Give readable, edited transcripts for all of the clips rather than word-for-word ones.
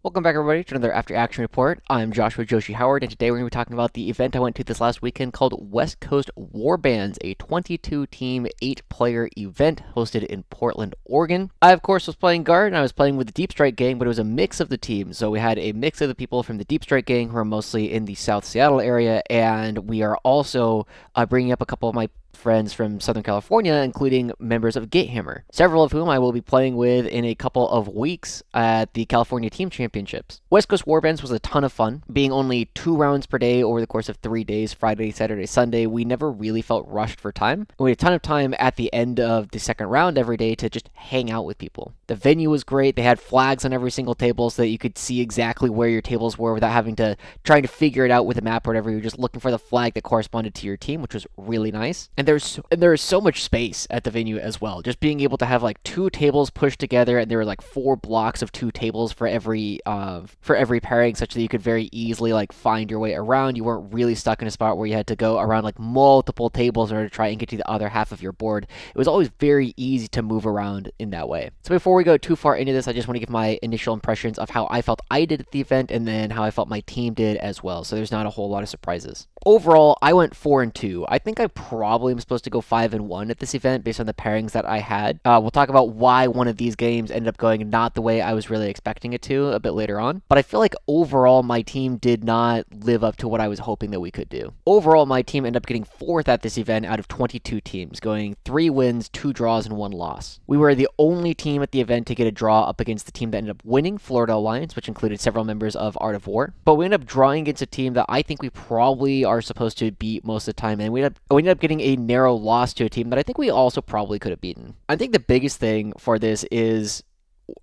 Welcome back, everybody, to another After Action Report. I'm Joshua Joshi Howard, and today we're going to be talking about the event I went to this last weekend called West Coast Warbands, a 22-team, 8-player event hosted in Portland, Oregon. I, of course, was playing guard, and I was playing with the Deepstrike Gang, but it was a mix of the teams. So we had a mix of the people from the Deepstrike Gang who are mostly in the South Seattle area, and we are also bringing up a couple of my friends from Southern California, including members of Gatehammer, several of whom I will be playing with in a couple of weeks at the California Team Championships. West Coast Warbands was a ton of fun, being only 2 rounds per day over the course of 3 days, Friday, Saturday, Sunday. We never really felt rushed for time. We had a ton of time at the end of the second round every day to just hang out with people. The venue was great. They had flags on every single table so that you could see exactly where your tables were without having to trying to figure it out with a map or whatever. You're just looking for the flag that corresponded to your team, which was really nice. And there is so much space at the venue as well. Just being able to have like 2 tables pushed together, and there were like 4 blocks of 2 tables for every pairing, such that you could very easily like find your way around. You weren't really stuck in a spot where you had to go around like multiple tables in order to try and get to the other half of your board. It was always very easy to move around in that way. So before we go too far into this, I just want to give my initial impressions of how I felt I did at the event, and then how I felt my team did as well. So there's not a whole lot of surprises. Overall, I went 4-2. I think I probably am supposed to go 5-1 at this event based on the pairings that I had. We'll talk about why one of these games ended up going not the way I was really expecting it to a bit later on. But I feel like overall my team did not live up to what I was hoping that we could do. Overall, my team ended up getting 4th at this event out of 22 teams, going 3 wins, 2 draws, and 1 loss. We were the only team at the event to get a draw up against the team that ended up winning, Florida Alliance, which included several members of Art of War. But we ended up drawing against a team that I think we probably are supposed to beat most of the time, and we ended up getting a narrow loss to a team that I think we also probably could have beaten. I think the biggest thing for this is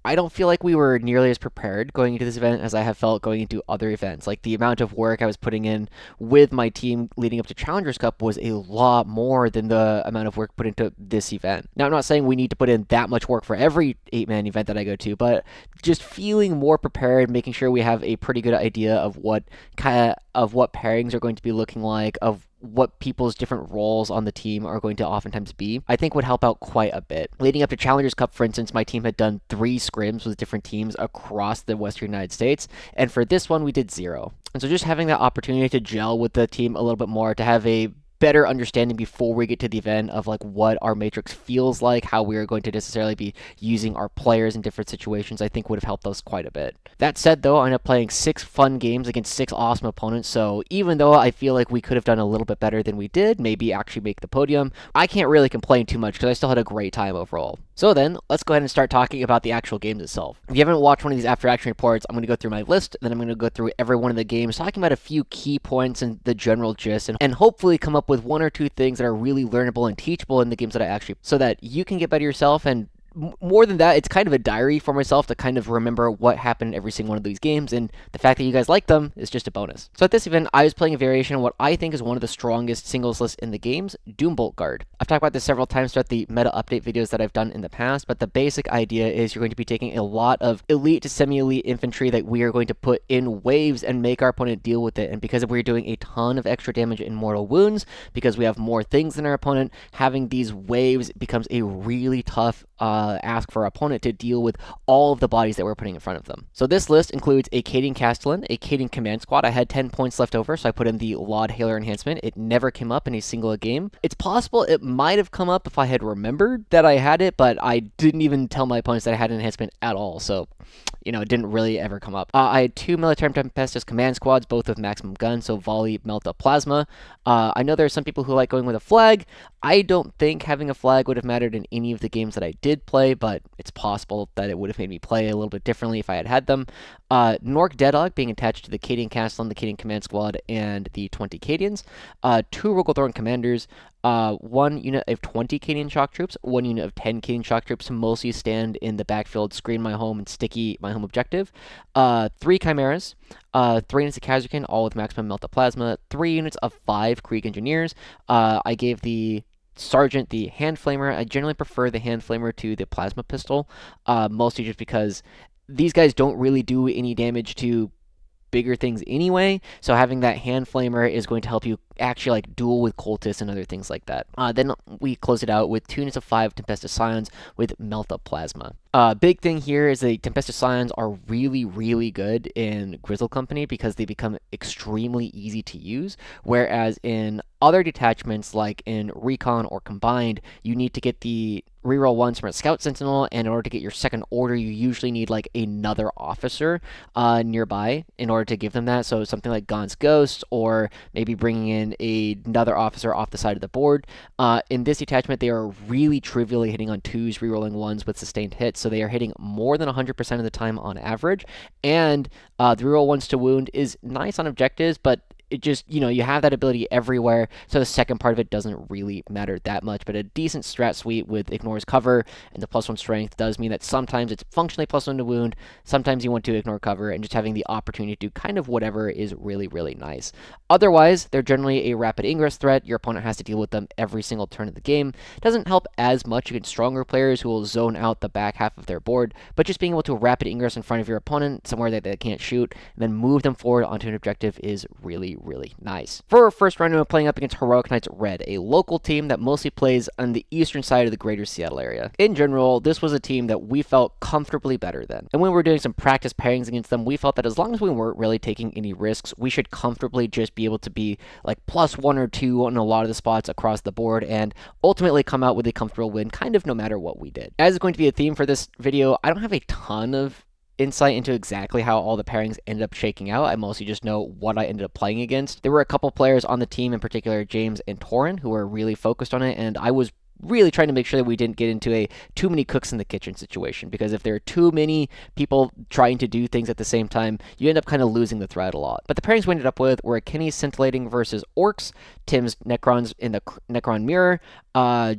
I don't feel like we were nearly as prepared going into this event as I have felt going into other events. Like, the amount of work I was putting in with my team leading up to Challengers Cup was a lot more than the amount of work put into this event. Now, I'm not saying we need to put in that much work for every 8-man event that I go to, but just feeling more prepared, making sure we have a pretty good idea of what pairings are going to be looking like, of what people's different roles on the team are going to oftentimes be, I think would help out quite a bit. Leading up to Challengers Cup, for instance, my team had done 3 scrims with different teams across the Western United States, and for this one we did 0. And so just having that opportunity to gel with the team a little bit more, to have a better understanding before we get to the event of like what our matrix feels like, how we are going to necessarily be using our players in different situations, I think would have helped us quite a bit. That said, though, I ended up playing 6 fun games against 6 awesome opponents, so even though I feel like we could have done a little bit better than we did, maybe actually make the podium, I can't really complain too much because I still had a great time overall. So then, let's go ahead and start talking about the actual games itself. If you haven't watched one of these After Action reports, I'm going to go through my list, then I'm going to go through every one of the games, talking about a few key points and the general gist, and hopefully come up with 1 or 2 things that are really learnable and teachable in the games that I actually, so that you can get better yourself. And more than that, it's kind of a diary for myself to kind of remember what happened in every single one of these games, and the fact that you guys like them is just a bonus. So at this event, I was playing a variation of what I think is one of the strongest singles lists in the games, Doombolt Guard. I've talked about this several times throughout the meta update videos that I've done in the past, but the basic idea is you're going to be taking a lot of elite to semi-elite infantry that we are going to put in waves and make our opponent deal with it. And because we're doing a ton of extra damage in mortal wounds, because we have more things than our opponent, having these waves becomes a really tough ask for our opponent to deal with all of the bodies that we're putting in front of them. So this list includes a Cadian Castellan, a Cadian Command Squad. I had 10 points left over, so I put in the Laud Hailer enhancement. It never came up in a single game. It's possible it might have come up if I had remembered that I had it, but I didn't even tell my opponents that I had an enhancement at all, so it didn't really ever come up. I had 2 Militarum Tempestus Command Squads, both with maximum gun, so volley, melta, plasma. I know there are some people who like going with a flag. I don't think having a flag would have mattered in any of the games that I did play, but it's possible that it would have made me play a little bit differently if I had had them. Nork Deddog being attached to the Cadian Castellan, the Cadian Command Squad, and the 20 Cadians. 2 Rogal Commanders. 1 unit of 20 Cadian Shock Troops, 1 unit of 10 Cadian Shock Troops, mostly stand in the backfield, screen my home, and sticky my home objective. 3 Chimeras, 3 units of Kasrkin, all with maximum melta plasma, 3 units of 5 Krieg Engineers. I gave the Sergeant the hand flamer. I generally prefer the hand flamer to the plasma pistol, mostly just because these guys don't really do any damage to bigger things anyway, so having that hand flamer is going to help you actually like duel with cultists and other things like that. Then we close it out with 2 units of 5 Tempestus Scions with Melta Plasma. Big thing here is the Tempestus Scions are really, really good in Grizzle Company because they become extremely easy to use, whereas in other detachments like in Recon or Combined, you need to get the reroll ones from a Scout Sentinel, and in order to get your second order, you usually need like another officer nearby in order to give them that. So something like Gaunt's Ghost, or maybe bringing in another officer off the side of the board. In this detachment, they are really trivially hitting on 2s, rerolling 1s with sustained hits, so they are hitting more than 100% of the time on average, and the reroll 1s to wound is nice on objectives, but it just, you have that ability everywhere, so the second part of it doesn't really matter that much. But a decent strat suite with ignores cover and the +1 strength does mean that sometimes it's functionally +1 to wound, sometimes you want to ignore cover, and just having the opportunity to do kind of whatever is really, really nice. Otherwise, they're generally a rapid ingress threat. Your opponent has to deal with them every single turn of the game. Doesn't help as much against stronger players who will zone out the back half of their board, but just being able to rapid ingress in front of your opponent, somewhere that they can't shoot, and then move them forward onto an objective is really, really nice. For our first round, we're playing up against Heroic Knights Red, a local team that mostly plays on the eastern side of the greater Seattle area. In general, this was a team that we felt comfortably better than. And when we were doing some practice pairings against them, we felt that as long as we weren't really taking any risks, we should comfortably just be able to be like +1 or 2 on a lot of the spots across the board and ultimately come out with a comfortable win kind of no matter what we did. As is going to be a theme for this video, I don't have a ton of insight into exactly how all the pairings ended up shaking out. I mostly just know what I ended up playing against. There were a couple players on the team, in particular James and Torin, who were really focused on it, and I was really trying to make sure that we didn't get into a too many cooks in the kitchen situation, because if there are too many people trying to do things at the same time, you end up kind of losing the thread a lot. But the pairings we ended up with were Kenny's Scintillating versus Orcs, Tim's Necrons in the Necron Mirror,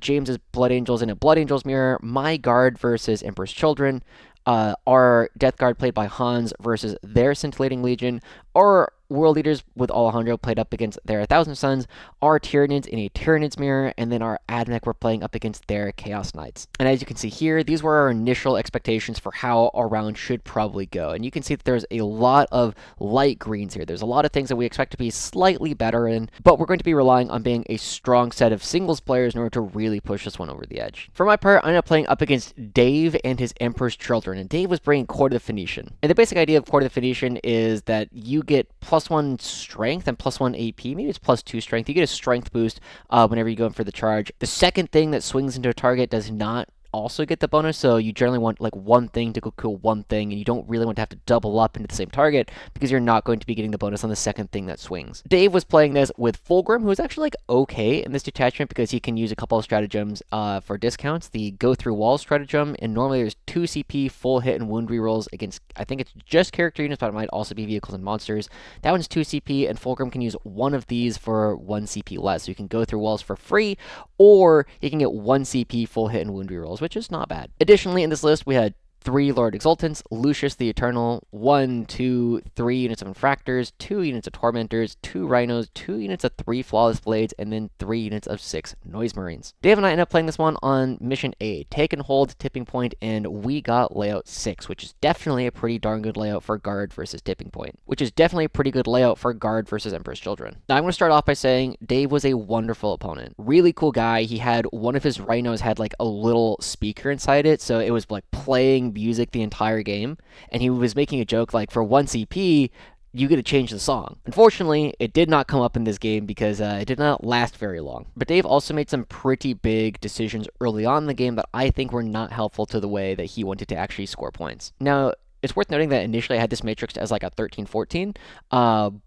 James's Blood Angels in a Blood Angels Mirror, my Guard versus Emperor's Children, our Death Guard played by Hans versus their Scintillating Legion, our World Leaders with Alejandro played up against their 1,000 Suns, our Tyranids in a Tyranids Mirror, and then our Admech were playing up against their Chaos Knights. And as you can see here, these were our initial expectations for how our round should probably go. And you can see that there's a lot of light greens here. There's a lot of things that we expect to be slightly better in, but we're going to be relying on being a strong set of singles players in order to really push this one over the edge. For my part, I ended up playing up against Dave and his Emperor's Children, and Dave was bringing Court of the Phoenician. And the basic idea of Court of the Phoenician is that you get +1 strength and +1 AP, maybe it's +2 strength. You get a strength boost whenever you go in for the charge. The second thing that swings into a target does not also get the bonus, so you generally want like one thing to go kill one thing, and you don't really want to have to double up into the same target because you're not going to be getting the bonus on the second thing that swings. Dave was playing this with Fulgrim, who is actually like okay in this detachment because he can use a couple of stratagems for discounts. The Go Through Walls stratagem, and normally there's 2 CP full hit and wound rerolls against, I think it's just character units, but it might also be vehicles and monsters. That one's 2 CP, and Fulgrim can use one of these for 1 CP less, so you can go through walls for free, or you can get 1 CP full hit and wound rerolls, which is not bad. Additionally, in this list, we had 3 Lord Exultants, Lucius the Eternal, 1, 2, 3 units of Infractors, 2 units of Tormentors, 2 Rhinos, 2 units of 3 Flawless Blades, and then 3 units of 6 Noise Marines. Dave and I ended up playing this one on Mission A, Take and Hold, Tipping Point, and we got Layout 6, which is definitely a pretty darn good layout for Guard versus Tipping Point, which is definitely a pretty good layout for Guard versus Emperor's Children. Now, I'm going to start off by saying Dave was a wonderful opponent. Really cool guy. He had one of his Rhinos had like a little speaker inside it, so it was like playing music the entire game, and he was making a joke like, for 1 CP you get to change the song. Unfortunately, it did not come up in this game because it did not last very long. But Dave also made some pretty big decisions early on in the game that I think were not helpful to the way that he wanted to actually score points. Now, it's worth noting that initially I had this matrix as like a 13-14,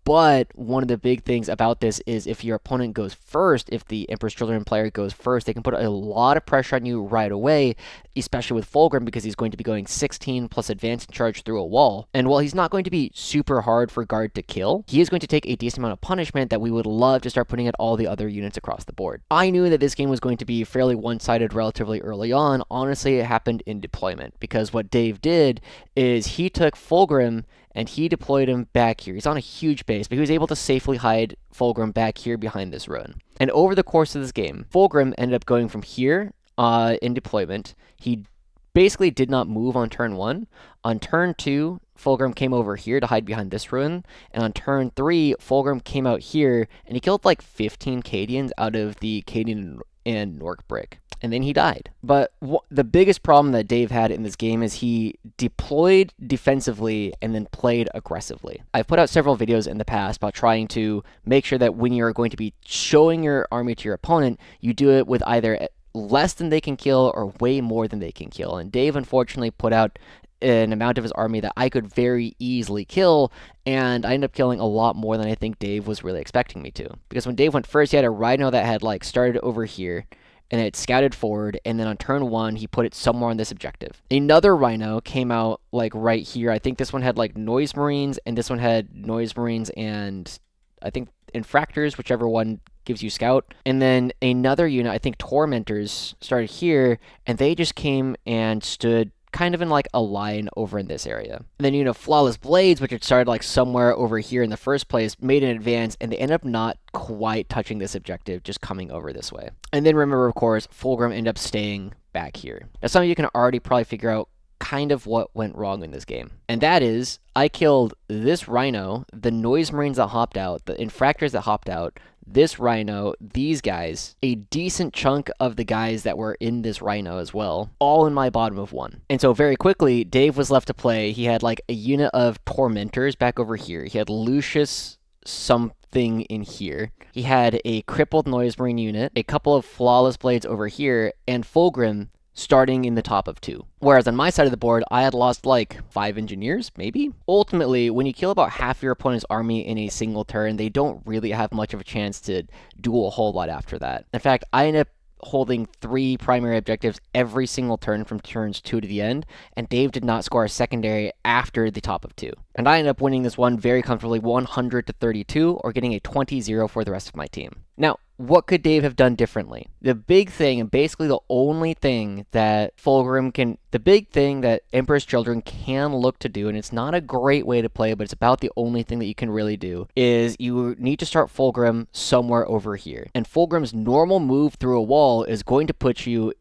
but one of the big things about this is if your opponent goes first, if the Emperor's Children player goes first, they can put a lot of pressure on you right away, especially with Fulgrim, because he's going to be going 16 plus advanced charge through a wall. And while he's not going to be super hard for Guard to kill, he is going to take a decent amount of punishment that we would love to start putting at all the other units across the board. I knew that this game was going to be fairly one-sided relatively early on. Honestly, it happened in deployment, because what Dave did is he took Fulgrim and he deployed him back here. He's on a huge base, but he was able to safely hide Fulgrim back here behind this ruin. And over the course of this game, Fulgrim ended up going from here in deployment. He basically did not move on turn 1. On turn 2, Fulgrim came over here to hide behind this ruin, and on turn 3, Fulgrim came out here, and he killed like 15 Cadians out of the Cadian and Nork brick. And then he died. But the biggest problem that Dave had in this game is he deployed defensively and then played aggressively. I've put out several videos in the past about trying to make sure that when you're going to be showing your army to your opponent, you do it with either less than they can kill or way more than they can kill. And Dave unfortunately put out an amount of his army that I could very easily kill, and I ended up killing a lot more than I think Dave was really expecting me to. Because when Dave went first, he had a Rhino that had like started over here, and it scouted forward, and then on turn 1, he put it somewhere on this objective. Another Rhino came out like right here. I think this one had like Noise Marines, and this one had Noise Marines and I think Infractors, whichever one gives you Scout. And then another unit, I think Tormentors, started here, and they just came and stood kind of in like a line over in this area. And then, Flawless Blades, which had started like somewhere over here in the first place, made an advance, and they ended up not quite touching this objective, just coming over this way. And then remember, of course, Fulgrim ended up staying back here. Now, some of you can already probably figure out kind of what went wrong in this game. And that is, I killed this Rhino, the Noise Marines that hopped out, the Infractors that hopped out, this Rhino, these guys, a decent chunk of the guys that were in this Rhino as well, all in my bottom of 1. And so very quickly, Dave was left to play. He had like a unit of Tormentors back over here. He had Lucius something in here. He had a crippled Noise Marine unit, a couple of Flawless Blades over here, and Fulgrim starting in the top of 2. Whereas on my side of the board, I had lost like 5 engineers, maybe? Ultimately, when you kill about half your opponent's army in a single turn, they don't really have much of a chance to do a whole lot after that. In fact, I ended up holding 3 primary objectives every single turn from turns 2 to the end, and Dave did not score a secondary after the top of 2. And I ended up winning this one very comfortably, 100-32, or getting a 20-0 for the rest of my team. Now, what could Dave have done differently? The big thing, and basically the only thing that the big thing that Emperor's Children can look to do, and it's not a great way to play, but it's about the only thing that you can really do, is you need to start Fulgrim somewhere over here. And Fulgrim's normal move through a wall is going to put you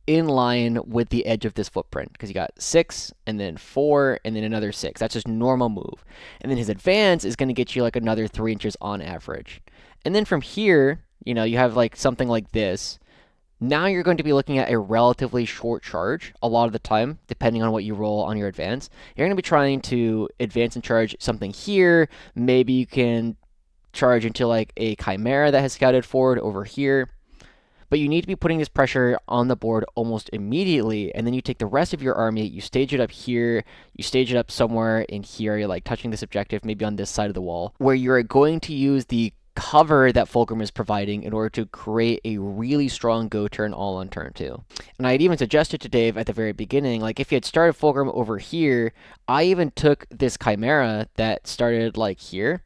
in line with the edge of this footprint, because you got 6 and then 4 and then another 6. That's just normal move. And then his advance is going to get you like another 3 inches on average. And then from here, you have like something like this. Now you're going to be looking at a relatively short charge a lot of the time, depending on what you roll on your advance. You're going to be trying to advance and charge something here. Maybe you can charge into like a Chimera that has scouted forward over here. But you need to be putting this pressure on the board almost immediately, and then you take the rest of your army, you stage it up here, you stage it up somewhere in here, you're like touching this objective, maybe on this side of the wall, where you're going to use the cover that Fulgrim is providing in order to create a really strong go turn all on turn 2. And I had even suggested to Dave at the very beginning, like if you had started Fulgrim over here, I even took this Chimera that started like here,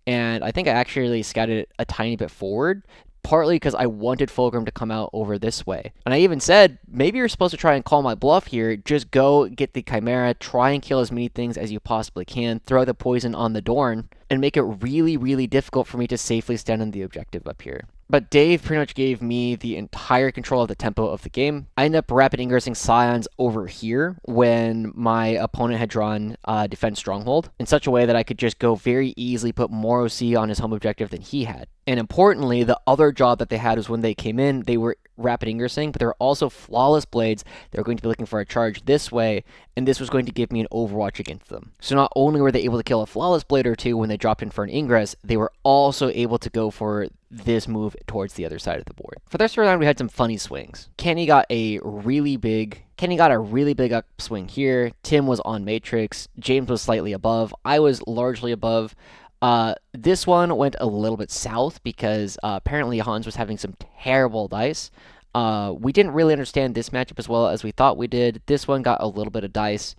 and I think I actually scouted it a tiny bit forward, partly because I wanted Fulgrim to come out over this way. And I even said, maybe you're supposed to try and call my bluff here, just go get the Chimera, try and kill as many things as you possibly can, throw the poison on the Dorn, and make it really, really difficult for me to safely stand on the objective up here. But Dave pretty much gave me the entire control of the tempo of the game. I ended up rapid ingressing Scions over here when my opponent had drawn Defense Stronghold in such a way that I could just go very easily put more OC on his home objective than he had. And importantly, the other job that they had was when they came in, they were rapid ingressing, but there were also Flawless Blades. They were going to be looking for a charge this way, and this was going to give me an overwatch against them. So not only were they able to kill a Flawless Blade or two when they dropped in for an ingress, they were also able to go for this move towards the other side of the board. For this round, we had some funny swings. Kenny got a really big upswing here. Tim was on Matrix. James was slightly above. I was largely above. This one went a little bit south because apparently Hans was having some terrible dice. We didn't really understand this matchup as well as we thought we did. This one got a little bit of dice,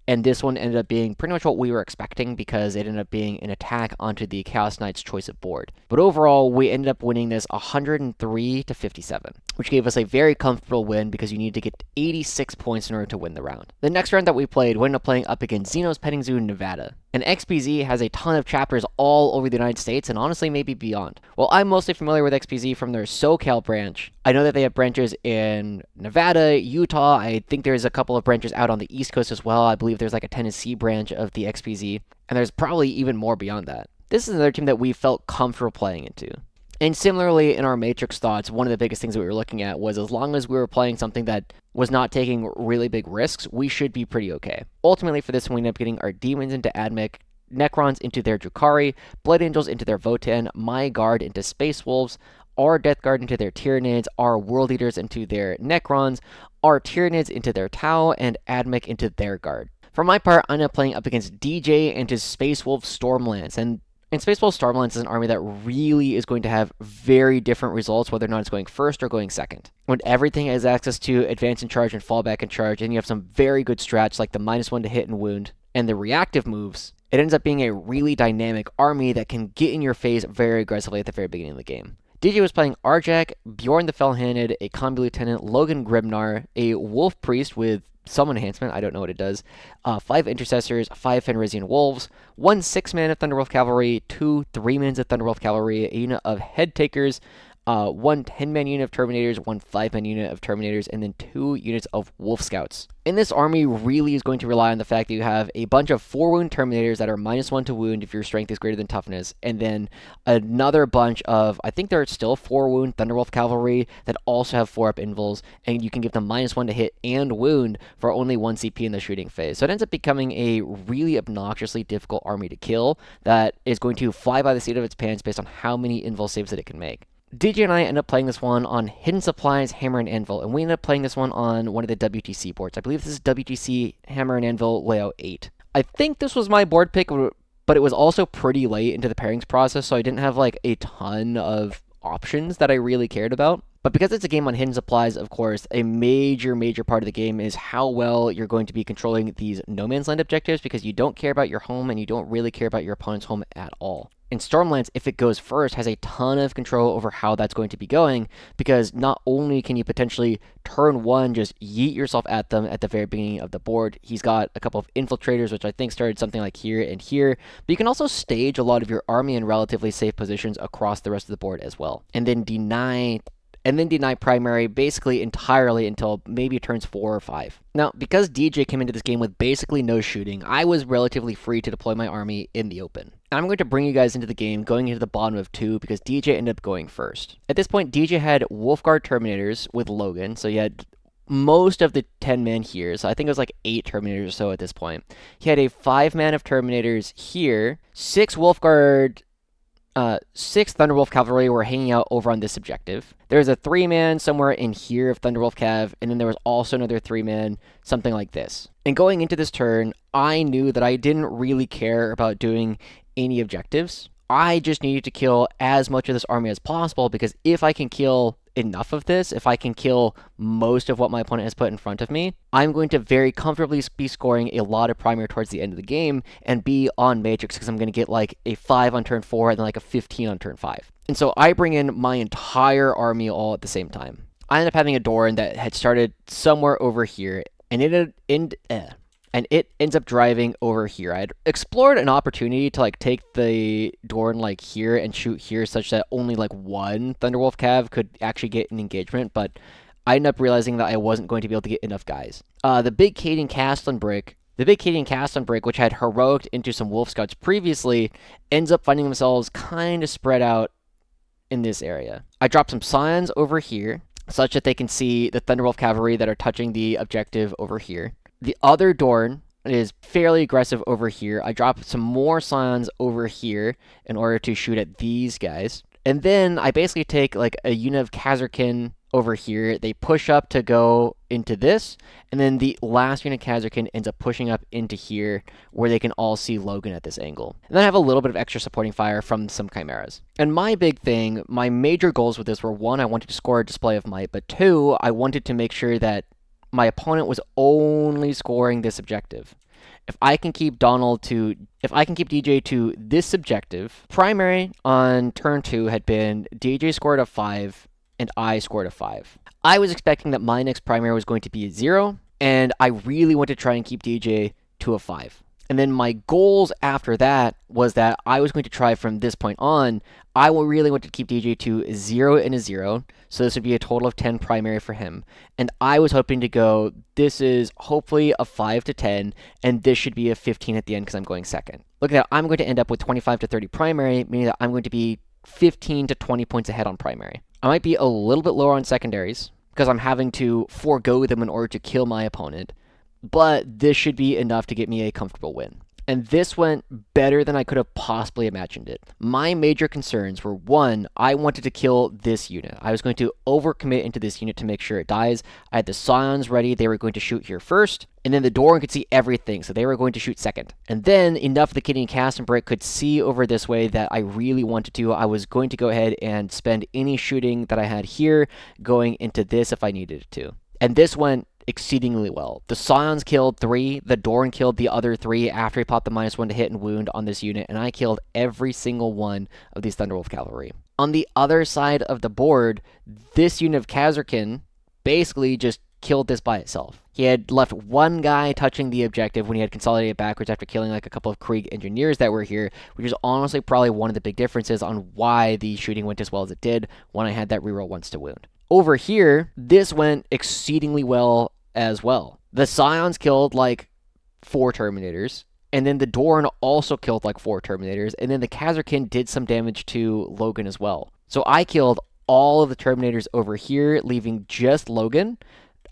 and this one ended up being pretty much what we were expecting because it ended up being an attack onto the Chaos Knight's choice of board. But overall, we ended up winning this 103-57, which gave us a very comfortable win because you need to get 86 points in order to win the round. The next round that we played, we ended up playing up against Xenos Petting Zoo in Nevada. And XPZ has a ton of chapters all over the United States and honestly maybe beyond. Well, I'm mostly familiar with XPZ from their SoCal branch. I know that they have branches in Nevada, Utah. I think there's a couple of branches out on the East Coast as well. I believe there's like a Tennessee branch of the XPZ, and there's probably even more beyond that. This is another team that we felt comfortable playing into. And similarly, in our Matrix thoughts, one of the biggest things that we were looking at was as long as we were playing something that was not taking really big risks, we should be pretty okay. Ultimately, for this, we ended up getting our Demons into Admech, Necrons into their Drukhari, Blood Angels into their Votann, My Guard into Space Wolves, our Death Guard into their Tyranids, our World Eaters into their Necrons, our Tyranids into their Tau, and Admech into their Guard. For my part, I ended up playing up against DJ and his Space Wolf Stormlance, and Space Wolf Stormlance is an army that really is going to have very different results whether or not it's going first or going second. When everything has access to advance and charge and fall back and charge, and you have some very good strats like the -1 to hit and wound, and the reactive moves, it ends up being a really dynamic army that can get in your face very aggressively at the very beginning of the game. DJ was playing Arjak, Bjorn the Fell-Handed, a Combi Lieutenant, Logan Grimnar, a Wolf Priest with some enhancement, I don't know what it does, 5 Intercessors, 5 Fenrisian Wolves, 1 6-man of Thunderwolf Cavalry, 2 3-mans of Thunderwolf Cavalry, a unit of Head Takers, 1 10-man unit of Terminators, 1 5-man unit of Terminators, and then 2 units of Wolf Scouts. And this army really is going to rely on the fact that you have a bunch of 4-wound Terminators that are -1 to wound if your strength is greater than toughness, and then another bunch of, I think there are still 4-wound Thunderwolf Cavalry that also have 4-up invulns, and you can give them -1 to hit and wound for only 1 CP in the shooting phase. So it ends up becoming a really obnoxiously difficult army to kill that is going to fly by the seat of its pants based on how many invul saves that it can make. DJ and I ended up playing this one on Hidden Supplies, Hammer and Anvil, and we ended up playing this one on one of the WTC boards. I believe this is WTC Hammer and Anvil Layout 8. I think this was my board pick, but it was also pretty late into the pairings process, so I didn't have like a ton of options that I really cared about. But because it's a game on hidden supplies, of course, a major part of the game is how well you're going to be controlling these no man's land objectives, because you don't care about your home and you don't really care about your opponent's home at all. And Stormlance, if it goes first, has a ton of control over how that's going to be going, because not only can you potentially turn 1 just yeet yourself at them at the very beginning of the board, he's got a couple of infiltrators, which I think started something like here and here, but you can also stage a lot of your army in relatively safe positions across the rest of the board as well. And then deny primary basically entirely until maybe turns 4 or 5. Now, because DJ came into this game with basically no shooting, I was relatively free to deploy my army in the open. And I'm going to bring you guys into the game going into the bottom of 2 because DJ ended up going first. At this point, DJ had Wolfguard Terminators with Logan, so he had most of the 10-man here, so I think it was like 8 Terminators or so at this point. He had a 5-man of Terminators here, 6 Wolfguard 6 Thunderwolf Cavalry were hanging out over on this objective. There's a 3-man somewhere in here of Thunderwolf Cav, and then there was also another 3-man, something like this. And going into this turn, I knew that I didn't really care about doing any objectives. I just needed to kill as much of this army as possible, because if I can kill enough of this, if I can kill most of what my opponent has put in front of me, I'm going to very comfortably be scoring a lot of primary towards the end of the game and be on Matrix, because I'm going to get like a 5 on turn 4 and then like a 15 on turn 5. And so I bring in my entire army all at the same time. I ended up having a Dorn that had started somewhere over here, and it ends up driving over here. I had explored an opportunity to like take the Dorn like here and shoot here such that only like 1 Thunderwolf Cav could actually get an engagement, but I ended up realizing that I wasn't going to be able to get enough guys. The big Cadian Castellan brick, which had heroic into some Wolf Scouts previously, ends up finding themselves kind of spread out in this area. I dropped some Scions over here such that they can see the Thunderwolf Cavalry that are touching the objective over here. The other Dorn is fairly aggressive over here. I dropped some more Scions over here in order to shoot at these guys. And then I basically take like a unit of Kasrkin over here. They push up to go into this, and then the last unit of Kasrkin ends up pushing up into here where they can all see Logan at this angle. And then I have a little bit of extra supporting fire from some Chimeras. And my big thing, my major goals with this were, 1, I wanted to score a display of might, but 2, I wanted to make sure that my opponent was only scoring this objective. If I can keep DJ to this objective, primary on turn 2 had been DJ scored a 5 and I scored a 5. I was expecting that my next primary was going to be a 0, and I really wanted to try and keep DJ to a 5. And then my goals after that was that I was going to try from this point on, I really wanted to keep DJ to 0 and a 0. So this would be a total of 10 primary for him. And I was hoping to go, this is hopefully a 5 to 10, and this should be a 15 at the end because I'm going second. Look at that, I'm going to end up with 25 to 30 primary, meaning that I'm going to be 15 to 20 points ahead on primary. I might be a little bit lower on secondaries because I'm having to forego them in order to kill my opponent. But this should be enough to get me a comfortable win. And this went better than I could have possibly imagined it. My major concerns were, one, I wanted to kill this unit. I was going to overcommit into this unit to make sure it dies. I had the Scions ready. They were going to shoot here first. And then the Dorn could see everything, so they were going to shoot second. And then enough of the Cadian Castellan could see over this way that I really wanted to. I was going to go ahead and spend any shooting that I had here going into this if I needed it to. And this went exceedingly well. The Scions killed 3, the Dorn killed the other 3 after he popped the -1 to hit and wound on this unit, and I killed every single one of these Thunderwolf cavalry. On the other side of the board, this unit of Kasrkin basically just killed this by itself. He had left one guy touching the objective when he had consolidated backwards after killing like a couple of Krieg Engineers that were here, which is honestly probably one of the big differences on why the shooting went as well as it did when I had that reroll once to wound. Over here, this went exceedingly well as well. The Scions killed like 4 Terminators, and then the Dorn also killed like 4 Terminators, and then the Kasrkin did some damage to Logan as well. So I killed all of the Terminators over here, leaving just Logan.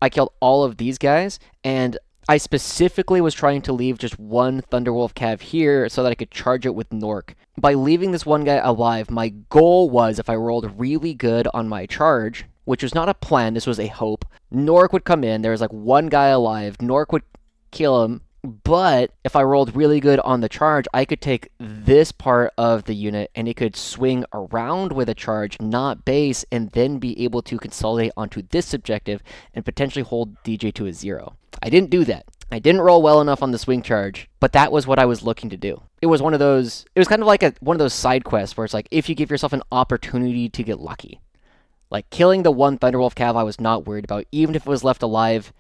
I killed all of these guys, and I specifically was trying to leave just one Thunderwolf Cav here so that I could charge it with Nork. By leaving this one guy alive, my goal was, if I rolled really good on my charge, which was not a plan, this was a hope, Nork would come in, there was like one guy alive, Nork would kill him, but if I rolled really good on the charge, I could take this part of the unit and it could swing around with a charge, not base, and then be able to consolidate onto this objective and potentially hold DJ to a 0. I didn't do that. I didn't roll well enough on the swing charge, but that was what I was looking to do. It was one of those, it was kind of like one of those side quests where it's like, if you give yourself an opportunity to get lucky. Like, killing the one Thunderwolf Cav I was not worried about. Even if it was left alive,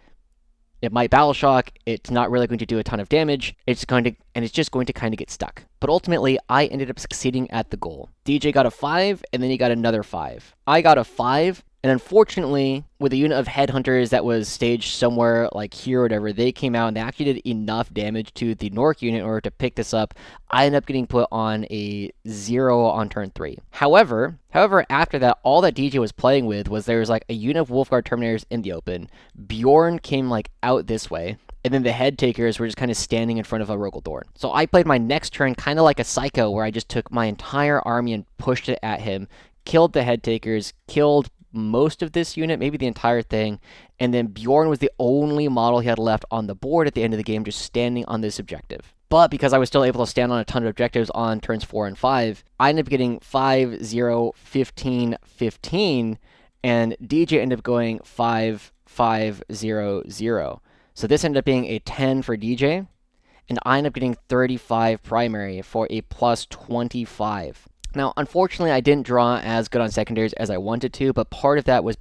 it might battle shock, it's not really going to do a ton of damage, it's just going to kind of get stuck. But ultimately, I ended up succeeding at the goal. DJ got a 5, and then he got another 5. I got a 5, and unfortunately, with a unit of headhunters that was staged somewhere like here or whatever, they came out and they actually did enough damage to the Nork unit in order to pick this up. I ended up getting put on a 0 on turn 3. However, after that, all that DJ was playing with was there was like a unit of Wolfguard Terminators in the open. Bjorn came like out this way, and then the head takers were just kind of standing in front of a Rogal Dorn. So I played my next turn kind of like a psycho, where I just took my entire army and pushed it at him, killed the head takers, killed most of this unit, maybe the entire thing, and then Bjorn was the only model he had left on the board at the end of the game, just standing on this objective. But because I was still able to stand on a ton of objectives on turns 4 and 5, I ended up getting 5, 0, 15, 15, and DJ ended up going 5, 5, 0, 0. So this ended up being a 10 for DJ, and I ended up getting 35 primary for a plus 25. Now, unfortunately, I didn't draw as good on secondaries as I wanted to, but part of that was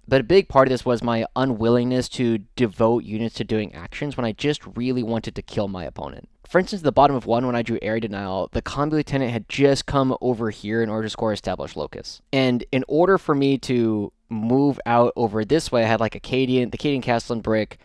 but a big part of this was my unwillingness to devote units to doing actions when I just really wanted to kill my opponent. For instance, at the bottom of 1, when I drew Area Denial, the Combi Lieutenant had just come over here in order to score Established Locus. And in order for me to move out over this way, I had like the Cadian Castellan brick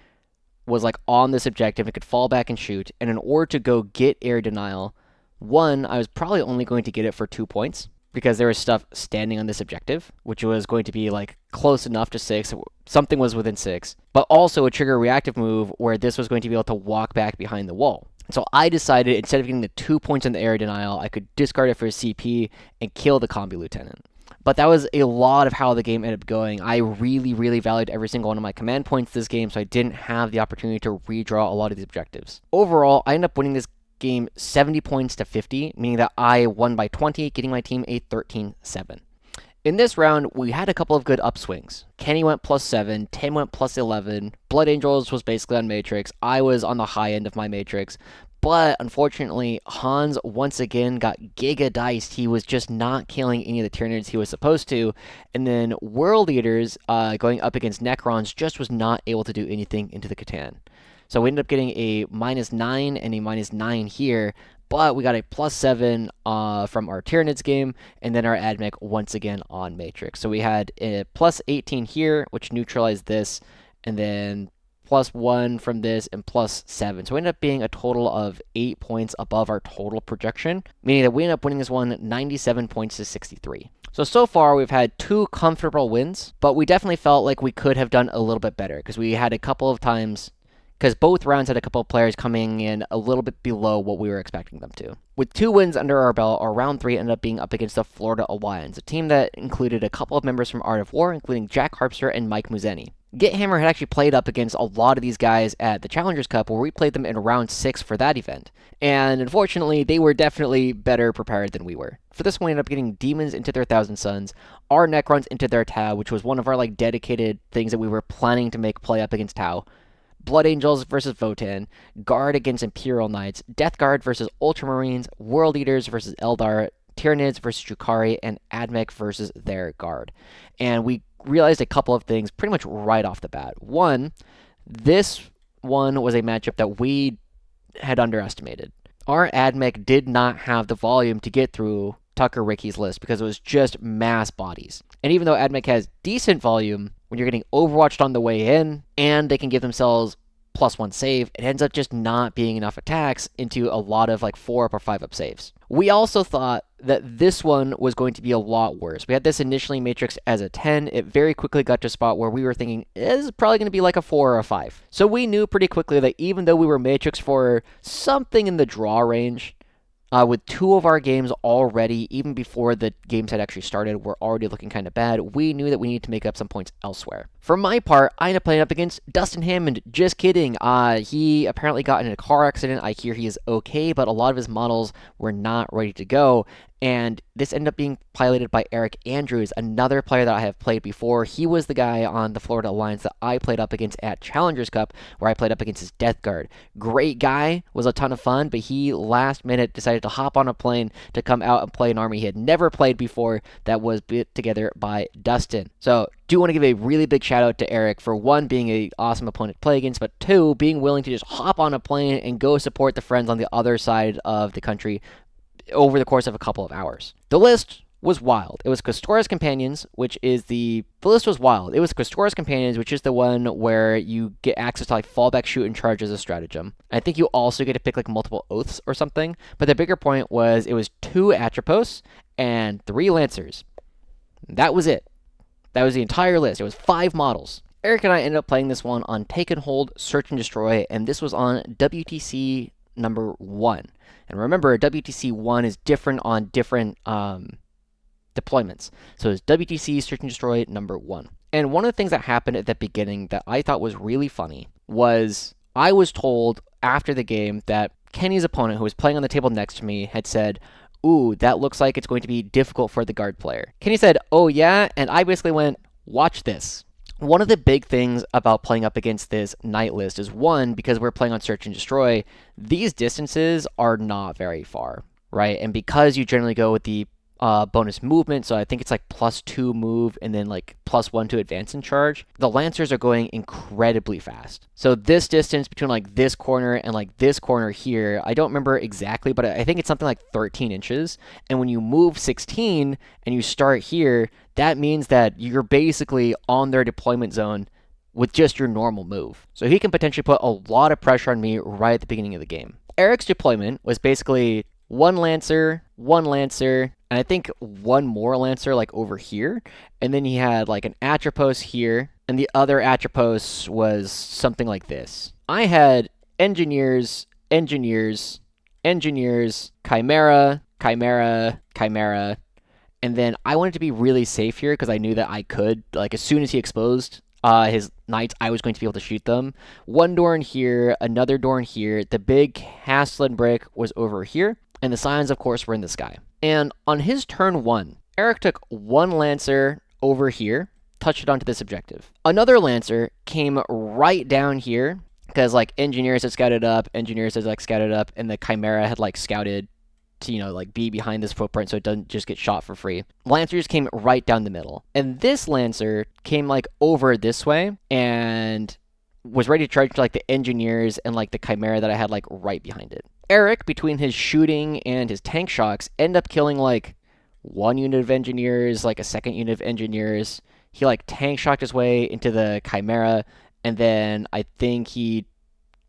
was like on this objective, it could fall back and shoot, and in order to go get Area Denial, one, I was probably only going to get it for 2 points, because there was stuff standing on this objective, which was going to be like close enough to 6, something was within 6, but also a trigger reactive move where this was going to be able to walk back behind the wall. So I decided, instead of getting the 2 points in the Area Denial, I could discard it for a CP and kill the Combi Lieutenant. But that was a lot of how the game ended up going. I really, really valued every single one of my command points this game, so I didn't have the opportunity to redraw a lot of these objectives. Overall, I ended up winning this game 70 points to 50, meaning that I won by 20, getting my team a 13-7. In this round, we had a couple of good upswings. Kenny went +7, Tim went +11, Blood Angels was basically on Matrix, I was on the high end of my Matrix, but unfortunately, Hans once again got giga-diced. He was just not killing any of the Tyranids he was supposed to, and then World Eaters going up against Necrons just was not able to do anything into the Catan. So we ended up getting a -9 and a -9 here, but we got a +7 from our Tyranids game, and then our Admech once again on Matrix. So we had a +18 here, which neutralized this, and then +1 from this, and +7. So we ended up being a total of 8 points above our total projection, meaning that we ended up winning this one 97 points to 63. So far we've had 2 comfortable wins, but we definitely felt like we could have done a little bit better, because we had a couple of times, because both rounds had a couple of players coming in a little bit below what we were expecting them to. With 2 wins under our belt, our round 3 ended up being up against the Florida Alliance, a team that included a couple of members from Art of War, including Jack Harpster and Mike Muzeni. Gethammer had actually played up against a lot of these guys at the Challengers Cup, where we played them in round 6 for that event. And unfortunately, they were definitely better prepared than we were. For this one, we ended up getting Demons into their Thousand Suns, our Necrons into their Tau, which was one of our dedicated things that we were planning to make play up against Tau. Blood Angels versus Votann, Guard against Imperial Knights, Death Guard versus Ultramarines, World Eaters versus Eldar, Tyranids versus Drukhari, and Admech versus their Guard. And we realized a couple of things pretty much right off the bat. One, this one was a matchup that we had underestimated. Our Admech did not have the volume to get through Tucker Ricky's list because it was just mass bodies. And even though Admech has decent volume, when you're getting overwatched on the way in, and they can give themselves +1 save, it ends up just not being enough attacks into a lot of 4-up or 5-up saves. We also thought that this one was going to be a lot worse. We had this initially matrixed as a 10. It very quickly got to a spot where we were thinking, this is probably going to be like a 4 or a 5. So we knew pretty quickly that even though we were matrixed for something in the draw range, with 2 of our games already, even before the games had actually started, were already looking kind of bad, we knew that we needed to make up some points elsewhere. For my part, I ended up playing up against Dustin Hammond. Just kidding. He apparently got in a car accident. I hear he is okay, but a lot of his models were not ready to go. And this ended up being piloted by Eric Andrews, another player that I have played before. He was the guy on the Florida Alliance that I played up against at Challengers Cup, where I played up against his Death Guard. Great guy, was a ton of fun, but he last minute decided to hop on a plane to come out and play an army he had never played before that was put together by Dustin. So, do want to give a really big shout out to Eric for 1, being an awesome opponent to play against, but 2, being willing to just hop on a plane and go support the friends on the other side of the country over the course of a couple of hours. The list was wild. It was Questora's Companions, which is the list was wild. It was Questora's Companions, which is the one where you get access to fallback, shoot, and charge as a stratagem. I think you also get to pick multiple oaths or something, but the bigger point was it was 2 Atropos and 3 Lancers. That was it. That was the entire list. It was 5 models. Eric and I ended up playing this one on Take and Hold, Search and Destroy, and this was on WTC number 1. And remember, WTC 1 is different on different deployments. So it's WTC Search and Destroy number 1. And one of the things that happened at the beginning that I thought was really funny was I was told after the game that Kenny's opponent, who was playing on the table next to me, had said, "Ooh, that looks like it's going to be difficult for the guard player." Kenny said, "Oh yeah?" And I basically went, "Watch this." One of the big things about playing up against this Knight list is, 1, because we're playing on Search and Destroy, these distances are not very far, right? And because you generally go with the bonus movement, so I think it's +2 move and then +1 to advance and charge, the Lancers are going incredibly fast. So this distance between this corner and this corner here, I don't remember exactly, but I think it's something like 13 inches. And when you move 16 and you start here, that means that you're basically on their deployment zone with just your normal move. So he can potentially put a lot of pressure on me right at the beginning of the game. Eric's deployment was basically 1 Lancer, and I think 1 more Lancer over here. And then he had an Atropos here, and the other Atropos was something like this. I had Engineers, Chimera, and then I wanted to be really safe here because I knew that I could, as soon as he exposed his Knights, I was going to be able to shoot them. 1 Dorn here, another Dorn here. The big Castellan brick was over here, and the Scions, of course, were in the sky. And on his turn 1, Eric took 1 Lancer over here, touched it onto this objective. Another Lancer came right down here, because Engineers had scouted up, and the Chimera had scouted to, be behind this footprint so it doesn't just get shot for free. Lancers came right down the middle. And this Lancer came over this way, and was ready to charge like the engineers and like the Chimera that I had like right behind it. Eric, between his shooting and his tank shocks, ended up killing like one unit of engineers, like a second unit of engineers. He like tank shocked his way into the Chimera, and then I think he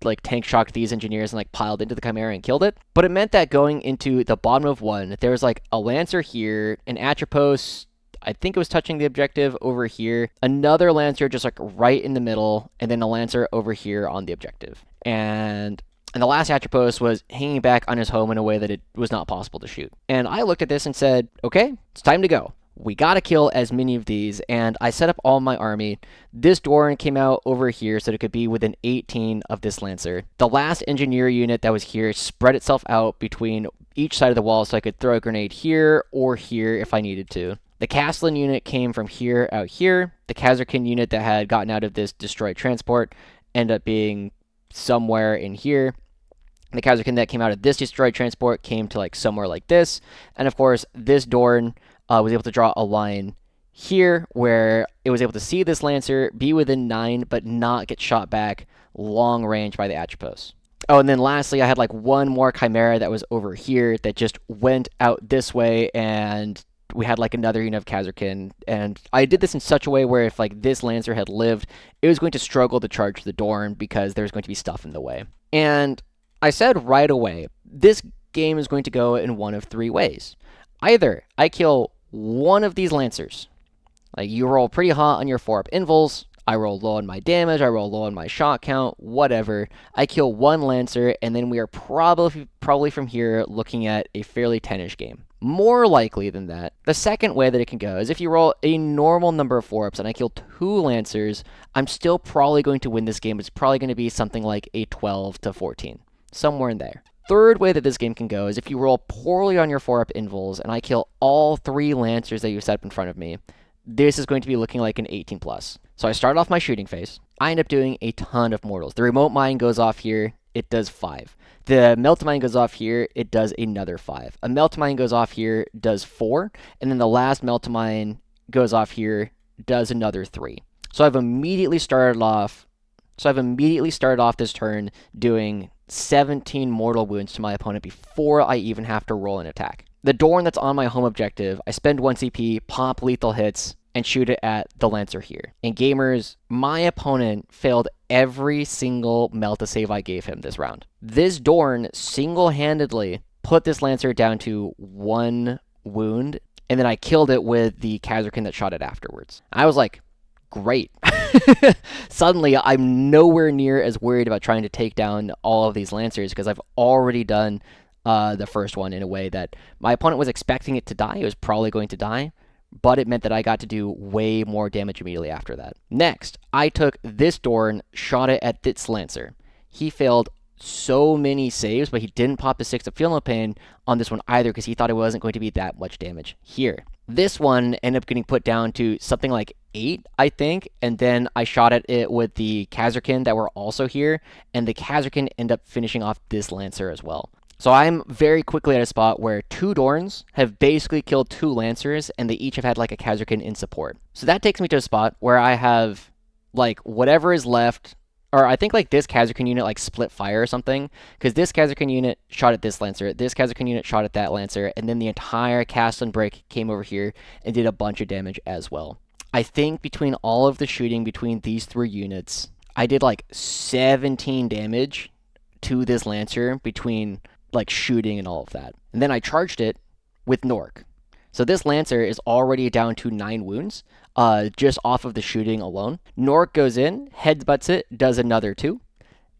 like tank shocked these engineers and like piled into the Chimera and killed it. But it meant that going into the bottom of one, there was like a Lancer here, an Atropos, I think it was touching the objective over here, another Lancer just like right in the middle, and then a Lancer over here on the objective. And the last Atropos was hanging back on his home in a way that it was not possible to shoot. And I looked at this and said, okay, it's time to go. We gotta kill as many of these, and I set up all my army. This Dorn came out over here so that it could be within 18 of this Lancer. The last engineer unit that was here spread itself out between each side of the wall so I could throw a grenade here or here if I needed to. The Castellan unit came from here out here. The Kasrkin unit that had gotten out of this destroyed transport ended up being somewhere in here. The Kasrkin that came out of this destroyed transport came to like somewhere like this. And of course, this Dorn was able to draw a line here where it was able to see this Lancer, be within 9, but not get shot back long range by the Atropos. Oh, and then lastly, I had like one more Chimera that was over here that just went out this way, and we had like another unit of Kasrkin. And I did this in such a way where if like this Lancer had lived, it was going to struggle to charge the Dorn because there's going to be stuff in the way. And I said right away, this game is going to go in one of 3 ways. Either I kill one of these Lancers. Like, you roll pretty hot on your 4-up invuls, I roll low on my damage, I roll low on my shot count, whatever. I kill one Lancer, and then we are probably from here looking at a fairly 10-ish game. More likely than that, the second way that it can go is if you roll a normal number of 4-ups and I kill 2 Lancers, I'm still probably going to win this game. It's probably going to be something like a 12 to 14, somewhere in there. Third way that this game can go is if you roll poorly on your 4-up invuls and I kill all 3 Lancers that you set up in front of me, this is going to be looking like an 18 plus. So I start off my shooting phase. I end up doing a ton of mortals. The remote mine goes off here, it does 5. The melt mine goes off here, it does another 5. A melt mine goes off here, does 4, and then the last melt mine goes off here, does another 3. So I've immediately started off this turn doing 17 mortal wounds to my opponent before I even have to roll an attack. The Dorn that's on my home objective, I spend 1 CP, pop lethal hits, and shoot it at the Lancer here. And gamers, my opponent failed every single Melta save I gave him this round. This Dorn single-handedly put this Lancer down to 1 wound, and then I killed it with the Kasrkin that shot it afterwards. I was like, great. Suddenly, I'm nowhere near as worried about trying to take down all of these Lancers because I've already done the first one in a way that my opponent was expecting it to die. It was probably going to die, but it meant that I got to do way more damage immediately after that. Next, I took this Dorn, shot it at this Lancer. He failed so many saves, but he didn't pop the 6 of Feel No Pain on this one either because he thought it wasn't going to be that much damage here. This one ended up getting put down to something like 8, I think, and then I shot at it with the Kasrkin that were also here, and the Kasrkin ended up finishing off this Lancer as well. So I'm very quickly at a spot where 2 Dorns have basically killed 2 Lancers, and they each have had like a Kasrkin in support. So that takes me to a spot where I have like whatever is left, or I think like this Kasrkin unit like split fire or something, because this Kasrkin unit shot at this Lancer, this Kasrkin unit shot at that Lancer, and then the entire Castellan break came over here and did a bunch of damage as well. I think between all of the shooting between these 3 units, I did like 17 damage to this Lancer between like shooting and all of that. And then I charged it with Nork. So this Lancer is already down to 9 wounds, just off of the shooting alone. Nork goes in, headbutts it, does another 2,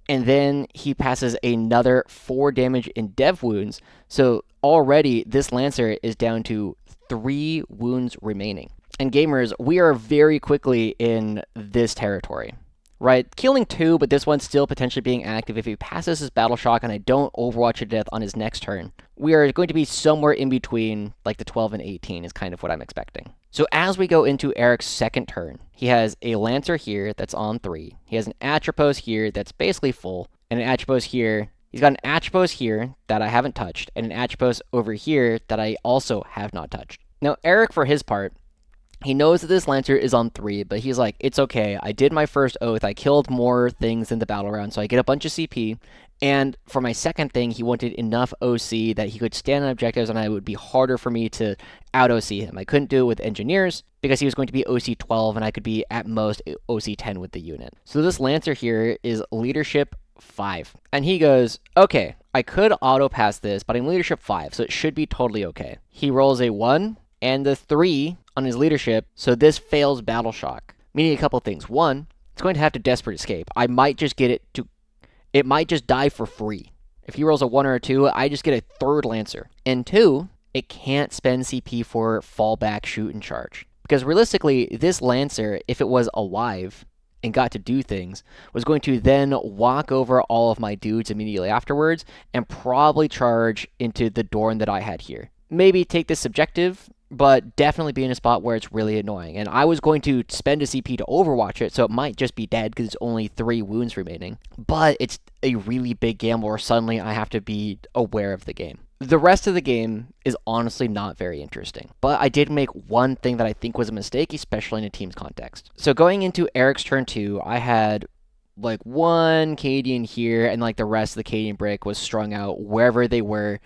and then he passes another 4 damage in dev wounds. So already this Lancer is down to 3 wounds remaining. And gamers, we are very quickly in this territory, right? Killing 2, but this one's still potentially being active. If he passes his battle shock and I don't overwatch to death on his next turn, we are going to be somewhere in between like the 12 and 18 is kind of what I'm expecting. So as we go into Eric's second turn, he has a Lancer here that's on 3. He has an Atropos here that's basically full, and an Atropos here. He's got an Atropos here that I haven't touched, and an Atropos over here that I also have not touched. Now, Eric, for his part, He knows that this Lancer is on 3, but he's like, it's okay. I did my first oath. I killed more things in the battle round, so I get a bunch of CP. And for my second thing, he wanted enough OC that he could stand on objectives and it would be harder for me to out OC him. I couldn't do it with engineers because he was going to be OC 12 and I could be at most OC 10 with the unit. So this Lancer here is leadership 5. And he goes, okay, I could auto pass this, but I'm leadership 5, so it should be totally okay. He rolls a 1 and the 3 on his leadership, so this fails Battle Shock. Meaning a couple things. One, it's going to have to Desperate Escape. I might just get it to... It might just die for free. If he rolls a 1 or a 2, I just get a third Lancer. And 2, it can't spend CP for fallback, shoot, and charge. Because realistically, this Lancer, if it was alive and got to do things, was going to then walk over all of my dudes immediately afterwards and probably charge into the Dorn that I had here. Maybe take this objective, but definitely be in a spot where it's really annoying. And I was going to spend a CP to overwatch it, so it might just be dead because it's only 3 wounds remaining. But it's a really big gamble where suddenly I have to be aware of the game. The rest of the game is honestly not very interesting. But I did make one thing that I think was a mistake, especially in a team's context. So going into Eric's turn 2, I had like one Cadian here, and like the rest of the Cadian brick was strung out wherever they were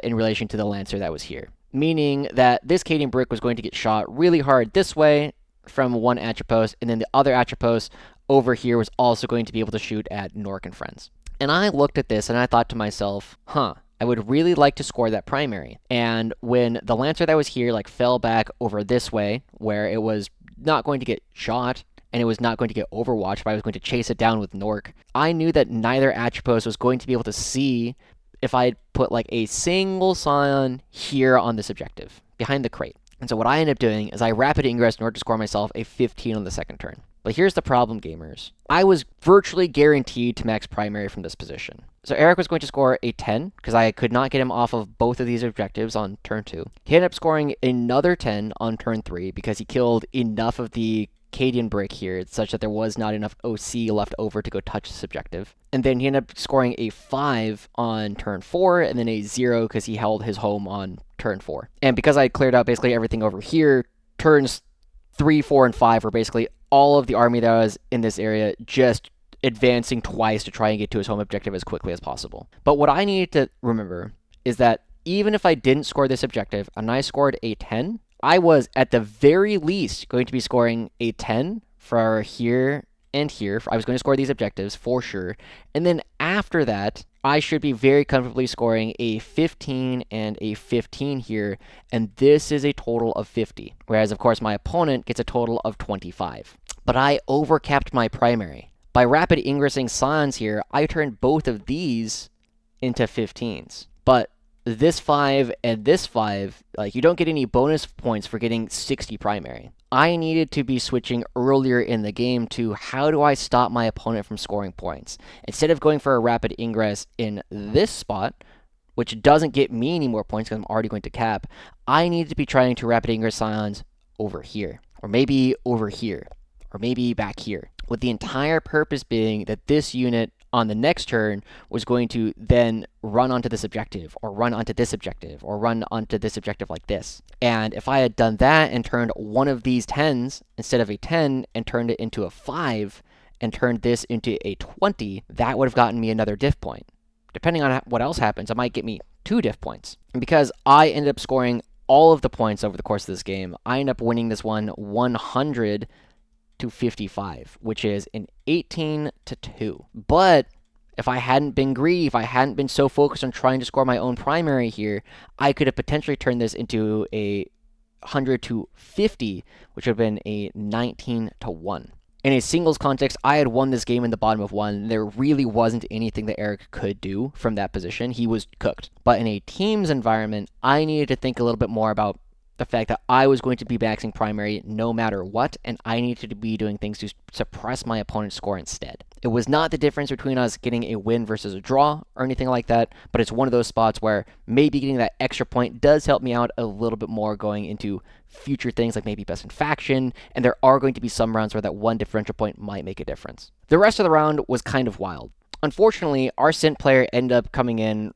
in relation to the Lancer that was here. Meaning that this Cadian brick was going to get shot really hard this way from one Atropos, and then the other Atropos over here was also going to be able to shoot at Nork and friends. And I looked at this and I thought to myself, I would really like to score that primary. And when the Lancer that was here like fell back over this way, where it was not going to get shot, and it was not going to get overwatched, but I was going to chase it down with Nork, I knew that neither Atropos was going to be able to see if I had put like a single Scion here on this objective, behind the crate. And so what I ended up doing is I rapid ingress in order to score myself a 15 on the second turn. But here's the problem, gamers. I was virtually guaranteed to max primary from this position. So Eric was going to score a 10, because I could not get him off of both of these objectives on turn 2. He ended up scoring another 10 on turn 3, because he killed enough of the Cadian brick here, such that there was not enough OC left over to go touch this objective. And then he ended up scoring a 5 on turn 4, and then a 0 because he held his home on turn 4. And because I cleared out basically everything over here, turns 3, 4, and 5 were basically all of the army that was in this area just advancing twice to try and get to his home objective as quickly as possible. But what I needed to remember is that even if I didn't score this objective, and I scored a 10, I was, at the very least, going to be scoring a 10 for here and here. I was going to score these objectives, for sure. And then after that, I should be very comfortably scoring a 15 and a 15 here. And this is a total of 50. Whereas, of course, my opponent gets a total of 25. But I overcapped my primary. By rapid ingressing Scions here, I turned both of these into 15s. But this 5 and this 5, like, you don't get any bonus points for getting 60 primary. I needed to be switching earlier in the game to how do I stop my opponent from scoring points. Instead of going for a rapid ingress in this spot, which doesn't get me any more points because I'm already going to cap, I needed to be trying to rapid ingress Scions over here, or maybe over here, or maybe back here, with the entire purpose being that this unit on the next turn was going to then run onto this objective, or run onto this objective, or run onto this objective like this. And if I had done that and turned one of these 10s instead of a 10 and turned it into a 5 and turned this into a 20, that would have gotten me another diff point. Depending on what else happens, it might get me 2 diff points. And because I ended up scoring all of the points over the course of this game, I ended up winning this one 100 to 55, which is an 18-2. But if I hadn't been greedy, if I hadn't been so focused on trying to score my own primary here, I could have potentially turned this into a 100 to 50, which would have been a 19-1. In a singles context, I had won this game in the bottom of 1. There really wasn't anything that Eric could do from that position. He was cooked. But in a team's environment, I needed to think a little bit more about the fact that I was going to be maxing primary no matter what, and I needed to be doing things to suppress my opponent's score instead. It was not the difference between us getting a win versus a draw or anything like that, but it's one of those spots where maybe getting that extra point does help me out a little bit more going into future things like maybe best in faction, and there are going to be some rounds where that one differential point might make a difference. The rest of the round was kind of wild. Unfortunately, our Sint player ended up coming in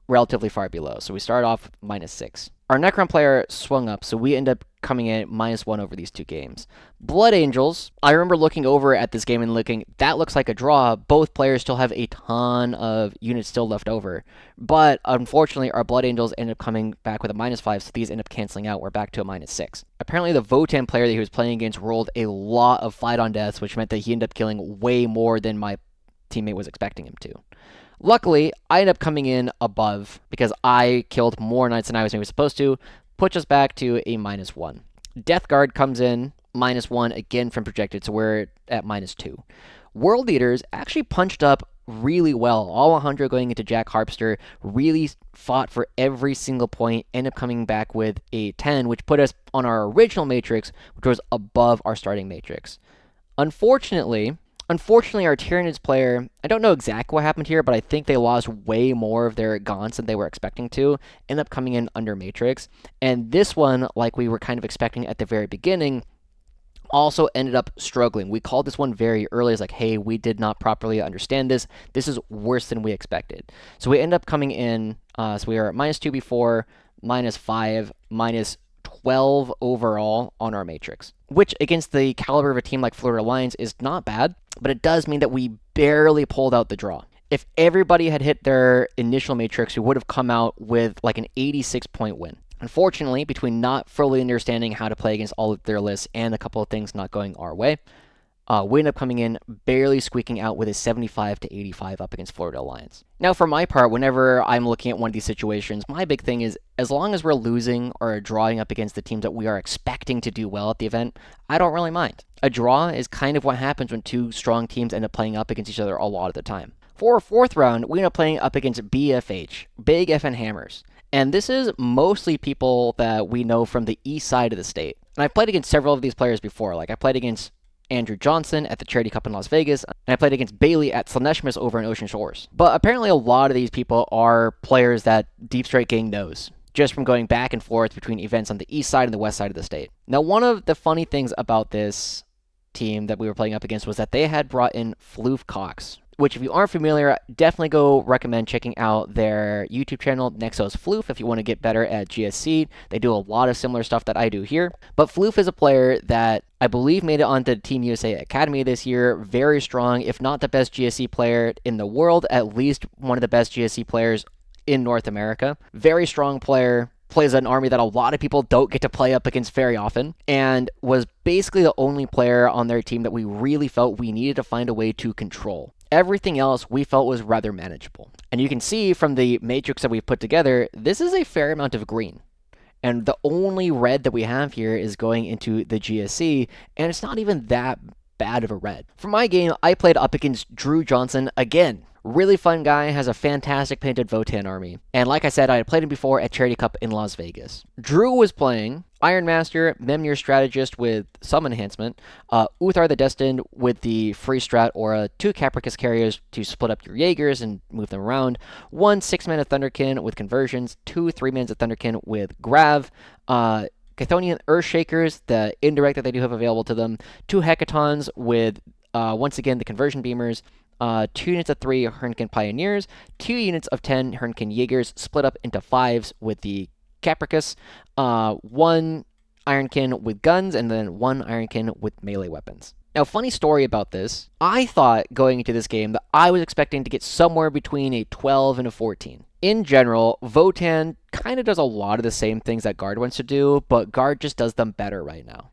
relatively far below, so we started off with -6. our Necron player swung up, so we end up coming in at -1 over these two games. Blood Angels, I remember looking over at this game and looking, that looks like a draw. Both players still have a ton of units still left over. But unfortunately, our Blood Angels ended up coming back with a -5, so these end up canceling out. We're back to a -6. Apparently, the Votann player that he was playing against rolled a lot of fight on deaths, which meant that he ended up killing way more than my teammate was expecting him to. Luckily, I ended up coming in above because I killed more knights than I was maybe supposed to, puts us back to a -1. Death Guard comes in -1 again from projected, so we're at -2. World Leaders actually punched up really well. All 100 going into Jack Harpster, really fought for every single point, ended up coming back with a 10, which put us on our original matrix, which was above our starting matrix. Unfortunately, our Tyranids player, I don't know exactly what happened here, but I think they lost way more of their gaunts than they were expecting to, end up coming in under matrix. And this one, like we were kind of expecting at the very beginning, also ended up struggling. We called this one very early as like, hey, we did not properly understand this. This is worse than we expected. So we end up coming in, so we are at -2 before, -5, -12 overall on our matrix, which against the caliber of a team like Florida Alliance is not bad, but it does mean that we barely pulled out the draw. If everybody had hit their initial matrix, we would have come out with like an 86-point win. Unfortunately, between not fully understanding how to play against all of their lists and a couple of things not going our way, we end up coming in barely squeaking out with a 75 to 85 up against Florida Alliance. Now, for my part, whenever I'm looking at one of these situations, my big thing is as long as we're losing or drawing up against the teams that we are expecting to do well at the event, I don't really mind. A draw is kind of what happens when two strong teams end up playing up against each other a lot of the time. For our fourth round, we end up playing up against BFH, Big FN Hammers. And this is mostly people that we know from the east side of the state. And I've played against several of these players before. Like I played against Andrew Johnson at the Charity Cup in Las Vegas, and I played against Bailey at Slaanesh over in Ocean Shores. But apparently a lot of these people are players that Deepstrike Gang knows, just from going back and forth between events on the east side and the west side of the state. Now, one of the funny things about this team that we were playing up against was that they had brought in Floof Cox, which if you aren't familiar, definitely go recommend checking out their YouTube channel, Nexos Floof, if you want to get better at GSC. They do a lot of similar stuff that I do here. But Floof is a player that I believe made it onto Team USA Academy this year. Very strong, if not the best GSC player in the world, at least one of the best GSC players in North America. Very strong player. Plays an army that a lot of people don't get to play up against very often, and was basically the only player on their team that we really felt we needed to find a way to control. Everything else we felt was rather manageable. And you can see from the matrix that we've put together, this is a fair amount of green. And the only red that we have here is going into the GSC, and it's not even that bad of a red. For my game, I played up against Drew Johnson again. Really fun guy, has a fantastic painted Votann army. And like I said, I had played him before at Charity Cup in Las Vegas. Drew was playing Iron Master, Memnir Strategist with some enhancement, Uthar the Destined with the free strat aura, 2 Capricus carriers to split up your Jaegers and move them around, 1 6-mana Thunderkin with conversions, 2 3-mana Thunderkin with Grav, Chthonian Earthshakers, the indirect that they do have available to them, 2 Hecatons with, once again, the conversion beamers, 2 units of 3 Hernkin Pioneers, 2 units of 10 Hernkin Jaegers split up into 5s with the Capricus, 1 Ironkin with guns, and then 1 Ironkin with melee weapons. Now, funny story about this, I thought going into this game that I was expecting to get somewhere between a 12 and a 14. In general, Votann kind of does a lot of the same things that Guard wants to do, but Guard just does them better right now.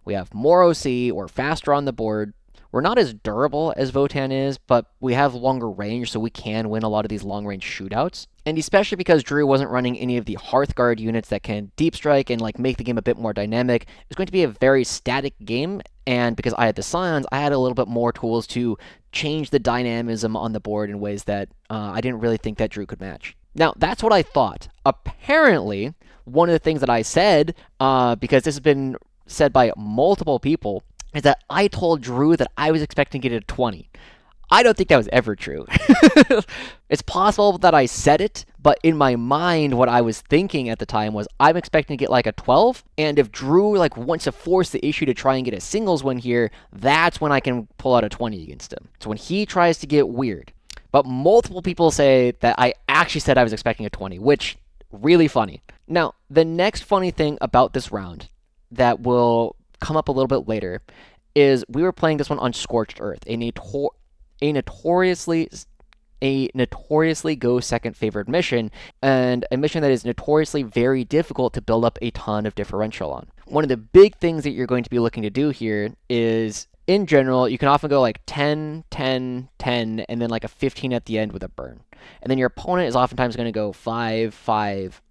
We have more OC, we're faster on the board. We're not as durable as Votann is, but we have longer range, so we can win a lot of these long-range shootouts. And especially because Drew wasn't running any of the Hearthguard units that can deep strike and like make the game a bit more dynamic, it's going to be a very static game. And because I had the Scions, I had a little bit more tools to change the dynamism on the board in ways that I didn't really think that Drew could match. Now, that's what I thought. Apparently, one of the things that I said, because this has been said by multiple people, is that I told Drew that I was expecting to get a 20. I don't think that was ever true. It's possible that I said it, but in my mind, what I was thinking at the time was I'm expecting to get like a 12, and if Drew like wants to force the issue to try and get a singles win here, that's when I can pull out a 20 against him. So when he tries to get weird. But multiple people say that I actually said I was expecting a 20, which really funny. Now, the next funny thing about this round that will come up a little bit later is we were playing this one on Scorched Earth, a notoriously go second favored mission, and a mission that is notoriously very difficult to build up a ton of differential on. One of the big things that you're going to be looking to do here is, in general, you can often go like 10, 10, 10, and then like a 15 at the end with a burn. And then your opponent is oftentimes going to go 5, 5,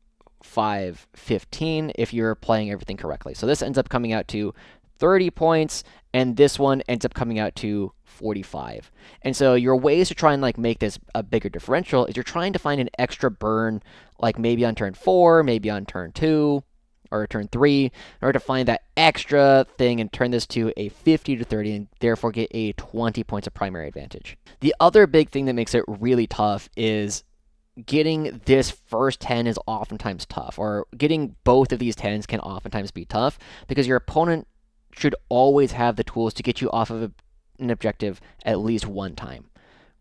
5, 15 if you're playing everything correctly. So this ends up coming out to 30 points, and this one ends up coming out to 45. And so your ways to try and like make this a bigger differential is you're trying to find an extra burn, like maybe on turn 4, maybe on turn 2, or turn 3, in order to find that extra thing and turn this to a 50 to 30 and therefore get a 20 points of primary advantage. The other big thing that makes it really tough is getting this first 10 is oftentimes tough, or getting both of these 10s can oftentimes be tough because your opponent should always have the tools to get you off of an objective at least one time,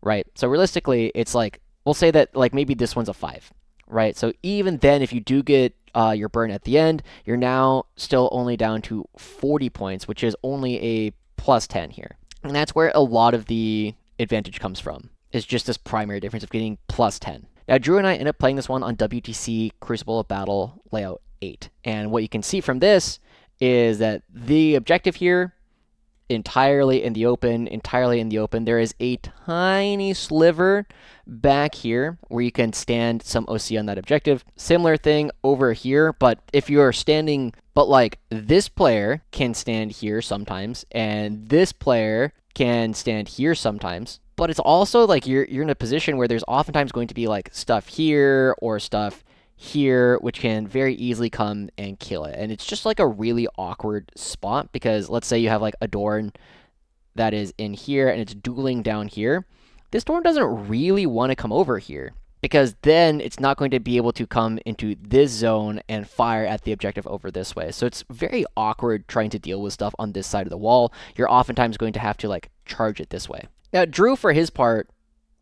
right? So realistically, it's like, we'll say that like maybe this one's a 5, right? So even then, if you do get your burn at the end, you're now still only down to 40 points, which is only a plus 10 here. And that's where a lot of the advantage comes from, is just this primary difference of getting plus 10. Now, Drew and I ended up playing this one on WTC Crucible of Battle Layout 8. And what you can see from this is that the objective here, entirely in the open. There is a tiny sliver back here where you can stand some OC on that objective. Similar thing over here, but if you're standing, but like this player can stand here sometimes, and this player can stand here sometimes. But it's also like you're in a position where there's oftentimes going to be like stuff here or stuff here, which can very easily come and kill it. And it's just like a really awkward spot because let's say you have like a Dorn that is in here and it's dueling down here. This Dorn doesn't really want to come over here because then it's not going to be able to come into this zone and fire at the objective over this way. So it's very awkward trying to deal with stuff on this side of the wall. You're oftentimes going to have to like charge it this way. Now, Drew, for his part,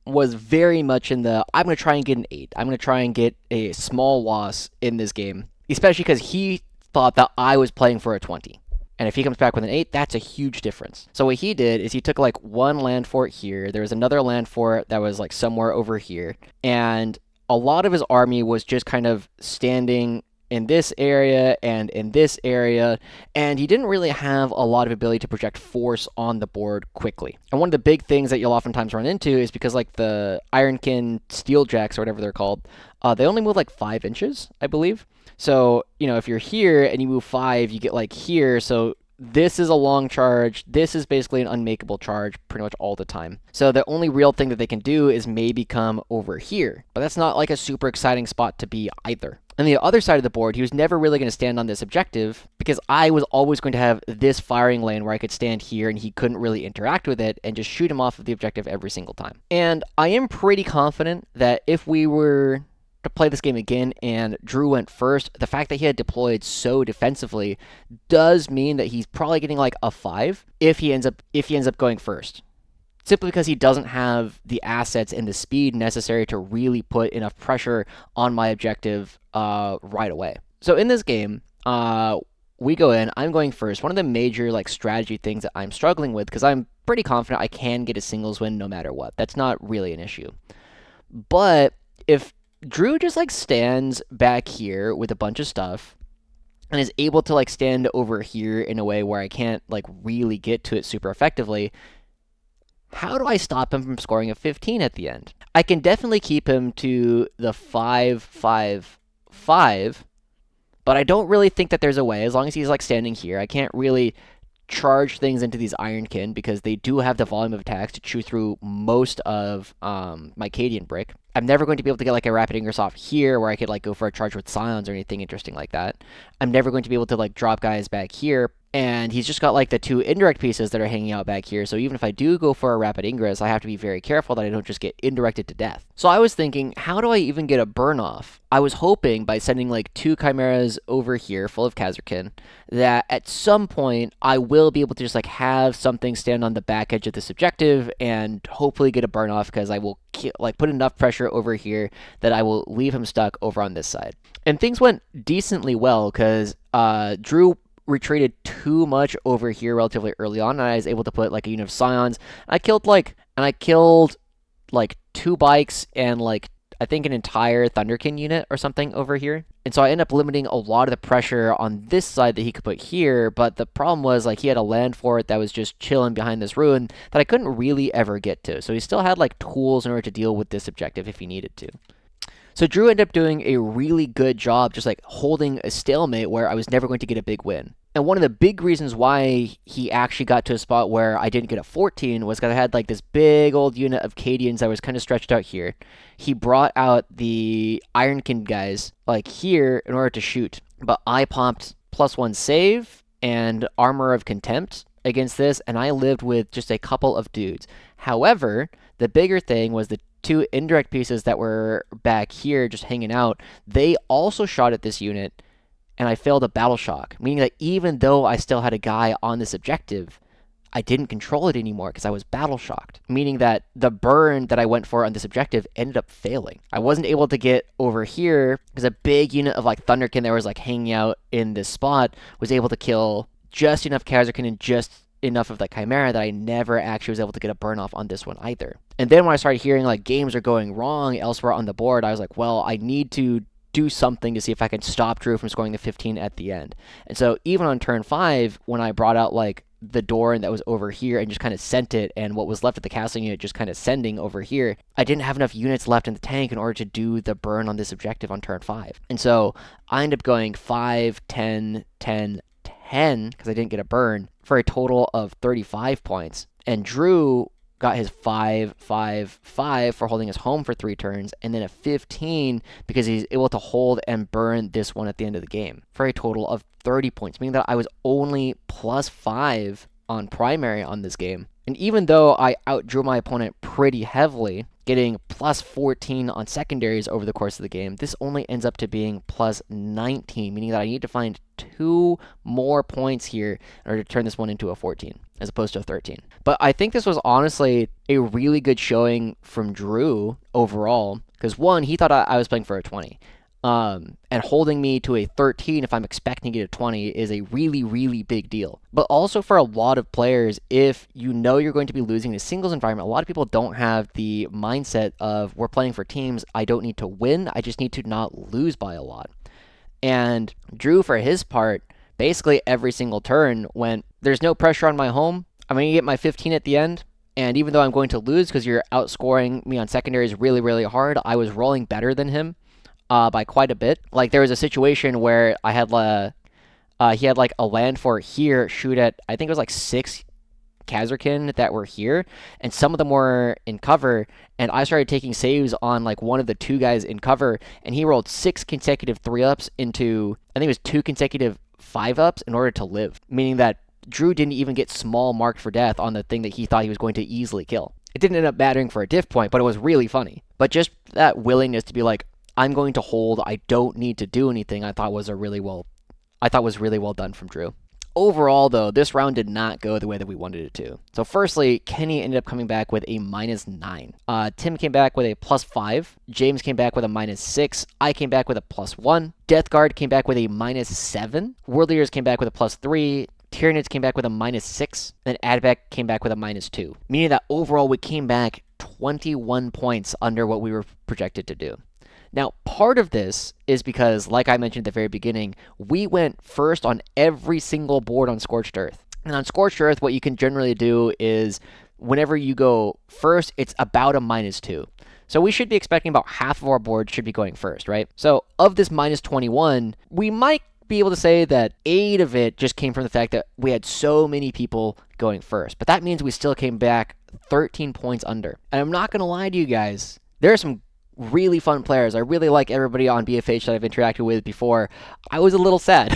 was very much in the, I'm going to try and get an 8. I'm going to try and get a small loss in this game, especially because he thought that I was playing for a 20. And if he comes back with an 8, that's a huge difference. So what he did is he took like one land fort here. There was another land fort that was like somewhere over here. And a lot of his army was just kind of standing in this area and in this area, and he didn't really have a lot of ability to project force on the board quickly. And one of the big things that you'll oftentimes run into is because like the Ironkin Steeljacks or whatever they're called, they only move like 5 inches, I believe. So, you know, if you're here and you move 5, you get like here, so this is a long charge. This is basically an unmakeable charge pretty much all the time. So the only real thing that they can do is maybe come over here. But that's not like a super exciting spot to be either. On the other side of the board, he was never really going to stand on this objective because I was always going to have this firing lane where I could stand here and he couldn't really interact with it and just shoot him off of the objective every single time. And I am pretty confident that if we were to play this game again and Drew went first, the fact that he had deployed so defensively does mean that he's probably getting like a 5 if he ends up going first. Simply because he doesn't have the assets and the speed necessary to really put enough pressure on my objective right away. So in this game, we go in, I'm going first. One of the major like strategy things that I'm struggling with, because I'm pretty confident I can get a singles win no matter what. That's not really an issue. But if Drew just like stands back here with a bunch of stuff and is able to like stand over here in a way where I can't like really get to it super effectively, how do I stop him from scoring a 15 at the end? I can definitely keep him to the 5, 5, 5, but I don't really think that there's a way. As long as he's like standing here, I can't really charge things into these Ironkin because they do have the volume of attacks to chew through most of my Cadian brick. I'm never going to be able to get like a Rapid Ingersoll here where I could like go for a charge with Scions or anything interesting like that. I'm never going to be able to like drop guys back here. And he's just got like the 2 indirect pieces that are hanging out back here. So even if I do go for a rapid ingress, I have to be very careful that I don't just get indirected to death. So I was thinking, how do I even get a burn off? I was hoping by sending like 2 chimeras over here full of Kasrkin that at some point I will be able to just like have something stand on the back edge of this objective and hopefully get a burn off, because I will like put enough pressure over here that I will leave him stuck over on this side. And things went decently well, because Drew retreated too much over here relatively early on, and I was able to put like a unit of Scions. I killed like 2 bikes and like I think an entire Thunderkin unit or something over here. And so I ended up limiting a lot of the pressure on this side that he could put here, but the problem was like he had a land fort that was just chilling behind this ruin that I couldn't really ever get to. So he still had like tools in order to deal with this objective if he needed to. So Drew ended up doing a really good job just like holding a stalemate where I was never going to get a big win. And one of the big reasons why he actually got to a spot where I didn't get a 14 was because I had like this big old unit of Cadians that was kind of stretched out here. He brought out the Ironkin guys like here in order to shoot. But I popped +1 save and Armor of Contempt against this, and I lived with just a couple of dudes. However, the bigger thing was the 2 indirect pieces that were back here just hanging out. They also shot at this unit, and I failed a battle shock, meaning that even though I still had a guy on this objective, I didn't control it anymore because I was battle shocked, meaning that the burn that I went for on this objective ended up failing. I wasn't able to get over here because a big unit of like Thunderkin that was like hanging out in this spot was able to kill just enough Kasrkin and just enough of the Chimera that I never actually was able to get a burn off on this one either. And then when I started hearing like games are going wrong elsewhere on the board, I was like, well, I need to do something to see if I can stop Drew from scoring the 15 at the end. And so even on turn 5, when I brought out like the Dorn that was over here and just kind of sent it, and what was left of the castle unit just kind of sending over here, I didn't have enough units left in the tank in order to do the burn on this objective on turn 5. And so I ended up going 5, 10, 10, 10, because I didn't get a burn, for a total of 35 points. And Drew got his 5, 5, 5 for holding his home for 3 turns, and then a 15 because he's able to hold and burn this one at the end of the game, for a total of 30 points, meaning that I was only +5 on primary on this game. And even though I outdrew my opponent pretty heavily, getting +14 on secondaries over the course of the game, this only ends up to being +19, meaning that I need to find 2 more points here in order to turn this one into a 14, as opposed to a 13. But I think this was honestly a really good showing from Drew overall, because one, he thought I was playing for a 20. And holding me to a 13 if I'm expecting to get a 20 is a really, really big deal. But also for a lot of players, if you know you're going to be losing in a singles environment, a lot of people don't have the mindset of, we're playing for teams, I don't need to win, I just need to not lose by a lot. And Drew, for his part, basically every single turn went, there's no pressure on my home, I'm going to get my 15 at the end, and even though I'm going to lose because you're outscoring me on secondaries really, really hard, I was rolling better than him. By quite a bit. Like, there was a situation where I had he had like a land fort here shoot at, I think it was like 6 Kasrkin that were here, and some of them were in cover, and I started taking saves on like one of the 2 guys in cover, and he rolled 6 consecutive 3-ups into, I think it was 2 consecutive 5-ups in order to live, meaning that Drew didn't even get small marked for death on the thing that he thought he was going to easily kill. It didn't end up mattering for a diff point, but it was really funny. But just that willingness to be like, I'm going to hold, I don't need to do anything, I thought was really well done from Drew. Overall, though, this round did not go the way that we wanted it to. So firstly, Kenny ended up coming back with a -9. Tim came back with a +5. James came back with a -6. I came back with a +1. Death Guard came back with a -7. World Leaders came back with a +3. Tyranids came back with a -6. And Adbeck came back with a -2. Meaning that overall we came back 21 points under what we were projected to do. Now, part of this is because, like I mentioned at the very beginning, we went first on every single board on Scorched Earth. And on Scorched Earth, what you can generally do is, whenever you go first, it's about a -2. So we should be expecting about half of our board should be going first, right? So of this -21, we might be able to say that 8 of it just came from the fact that we had so many people going first. But that means we still came back 13 points under. And I'm not going to lie to you guys, there are some really fun players. I really like everybody on BFH that I've interacted with before. I was a little sad.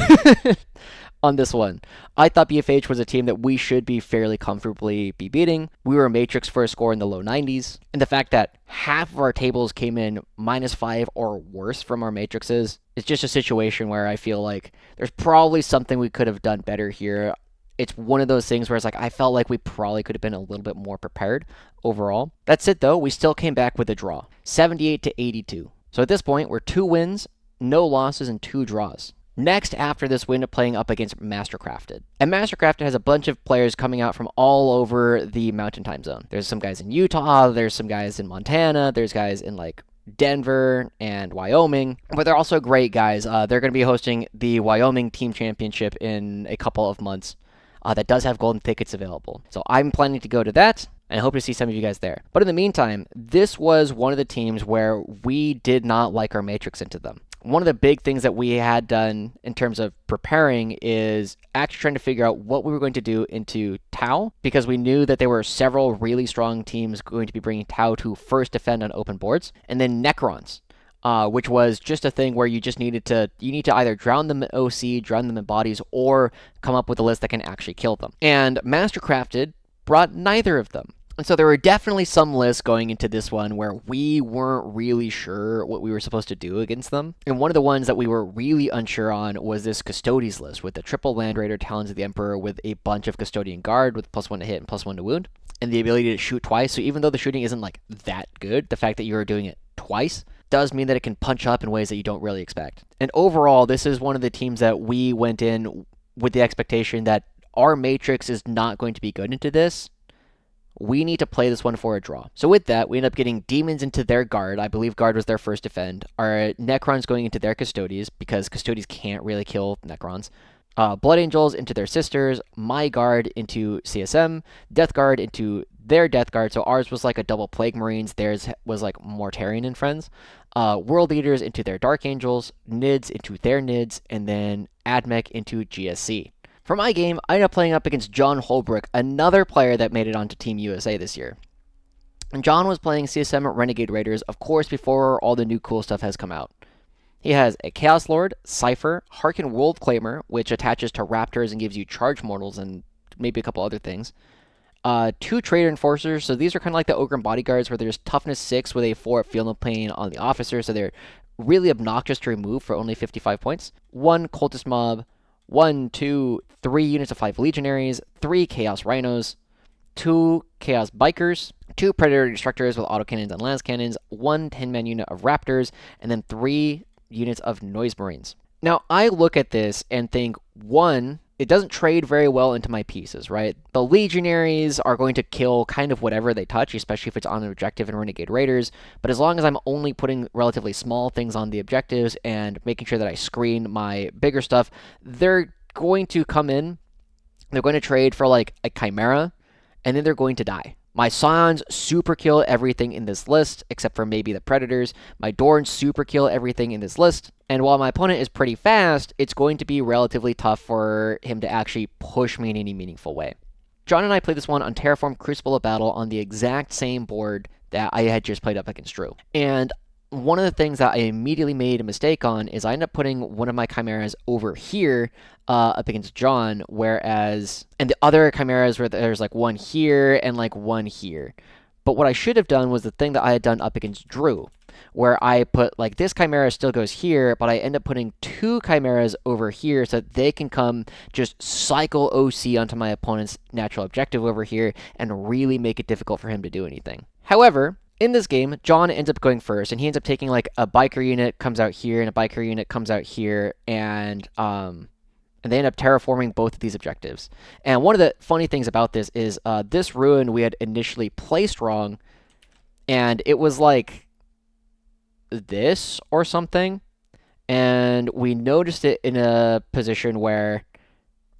on this one. I thought BFH was a team that we should be fairly comfortably be beating. We were a matrix for a score in the low 90s, and the fact that half of our tables came in -5 or worse from our matrices is just a situation where I feel like there's probably something we could have done better here. It's one of those things where it's like I felt like we probably could have been a little bit more prepared overall. That's it though. We still came back with a draw, 78-82. So at this point, we're 2 wins, no losses, and 2 draws. Next, after this, we end up playing up against Mastercrafted. And Mastercrafted has a bunch of players coming out from all over the Mountain Time Zone. There's some guys in Utah, there's some guys in Montana, there's guys in like Denver and Wyoming, but they're also great guys. They're going to be hosting the Wyoming Team Championship in a couple of months. That does have golden tickets available. So I'm planning to go to that, and I hope to see some of you guys there. But in the meantime, this was one of the teams where we did not like our matrix into them. One of the big things that we had done in terms of preparing is actually trying to figure out what we were going to do into Tau, because we knew that there were several really strong teams going to be bringing Tau to first defend on open boards, and then Necrons. Which was just a thing where you need to either drown them in OC, drown them in bodies, or come up with a list that can actually kill them. And Mastercrafted brought neither of them. And so there were definitely some lists going into this one where we weren't really sure what we were supposed to do against them. And one of the ones that we were really unsure on was this Custodes list with the triple Land Raider Talons of the Emperor with a bunch of Custodian Guard with +1 to hit and +1 to wound, and the ability to shoot twice. So even though the shooting isn't like that good, the fact that you're doing it twice does mean that it can punch up in ways that you don't really expect. And overall, this is one of the teams that we went in with the expectation that our matrix is not going to be good into this. We need to play this one for a draw. So with that, we end up getting Demons into their Guard. I believe Guard was their first defend. Our Necrons going into their Custodes, because Custodes can't really kill Necrons. Blood Angels into their Sisters, my Guard into CSM, Death Guard into their Death Guard. So ours was like a double Plague Marines, theirs was like Mortarion and Friends. World Leaders into their Dark Angels, Nids into their Nids, and then Admech into GSC. For my game, I ended up playing up against John Holbrook, another player that made it onto Team USA this year. And John was playing CSM Renegade Raiders, of course, before all the new cool stuff has come out. He has a Chaos Lord, Cypher, Harkin World Claimer, which attaches to Raptors and gives you Charge Mortals and maybe a couple other things. 2 Traitor Enforcers, so these are kind of like the Ogre Bodyguards where there's Toughness 6 with a 4 Field of Pain on the officer, so they're really obnoxious to remove for only 55 points. 1 Cultist Mob, 1, 2, 3 units of 5 Legionaries, 3 Chaos Rhinos, 2 Chaos Bikers, 2 Predator Destructors with autocannons and lance cannons, 1 10-man unit of Raptors, and then 3 units of Noise Marines. Now, I look at this and think, 1, it doesn't trade very well into my pieces, right? The Legionaries are going to kill kind of whatever they touch, especially if it's on an objective in Renegade Raiders, but as long as I'm only putting relatively small things on the objectives and making sure that I screen my bigger stuff, they're going to come in, they're going to trade for like a Chimera, and then they're going to die. My Scions super kill everything in this list, except for maybe the Predators. My Dorn super kill everything in this list. And while my opponent is pretty fast, it's going to be relatively tough for him to actually push me in any meaningful way. John and I played this one on Terraform Crucible of Battle on the exact same board that I had just played up against Drew. And one of the things that I immediately made a mistake on is I ended up putting one of my Chimeras over here up against John, and the other Chimeras where there's like one here and like one here. But what I should have done was the thing that I had done up against Drew, where I put like this Chimera still goes here, but I end up putting 2 Chimeras over here so that they can come just cycle OC onto my opponent's natural objective over here and really make it difficult for him to do anything. However, in this game, John ends up going first, and he ends up taking like a biker unit comes out here and a biker unit comes out here, and they end up terraforming both of these objectives. And one of the funny things about this is this ruin we had initially placed wrong, and it was like this or something, and we noticed it in a position where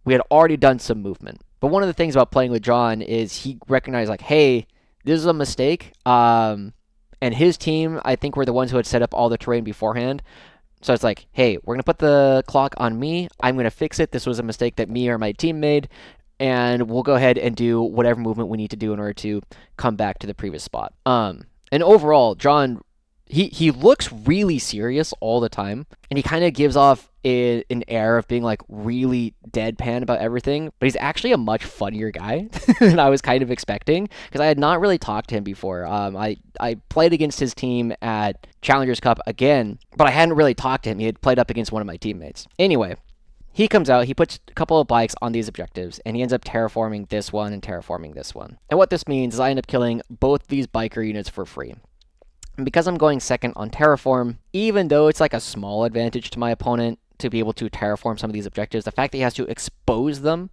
we had already done some movement. But one of the things about playing with John is he recognized like, hey, this is a mistake, and his team, I think, were the ones who had set up all the terrain beforehand. So it's like, hey, we're going to put the clock on me. I'm going to fix it. This was a mistake that me or my team made, and we'll go ahead and do whatever movement we need to do in order to come back to the previous spot. And overall, John, he looks really serious all the time, and he kind of gives off an air of being like really deadpan about everything, but he's actually a much funnier guy than I was kind of expecting because I had not really talked to him before. I played against his team at Challengers Cup again, but I hadn't really talked to him. He had played up against one of my teammates. Anyway, he comes out, he puts a couple of bikes on these objectives, and he ends up terraforming this one and terraforming this one. And what this means is I end up killing both these biker units for free. And because I'm going second on terraform, even though it's like a small advantage to my opponent to be able to terraform some of these objectives, the fact that he has to expose them,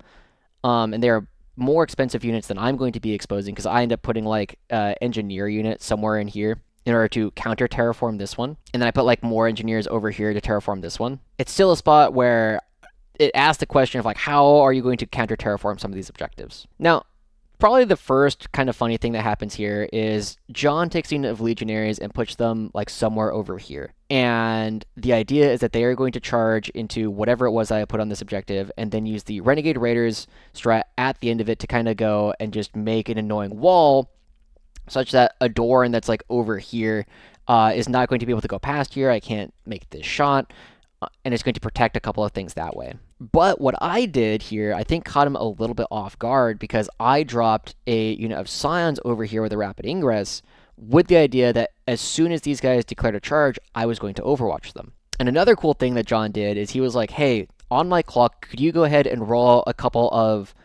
and they're more expensive units than I'm going to be exposing because I end up putting like engineer unit somewhere in here in order to counter terraform this one. And then I put like more engineers over here to terraform this one. It's still a spot where it asks the question of like, how are you going to counter terraform some of these objectives? Now, probably the first kind of funny thing that happens here is John takes a unit of legionaries and puts them like somewhere over here. And the idea is that they are going to charge into whatever it was I put on this objective and then use the Renegade Raiders strat at the end of it to kind of go and just make an annoying wall such that a Dorn that's like over here is not going to be able to go past here. I can't make this shot. And it's going to protect a couple of things that way. But what I did here, I think caught him a little bit off guard because I dropped a unit of Scions over here with a rapid ingress with the idea that as soon as these guys declared a charge, I was going to overwatch them. And another cool thing that John did is he was like, hey, on my clock, could you go ahead and roll a couple of,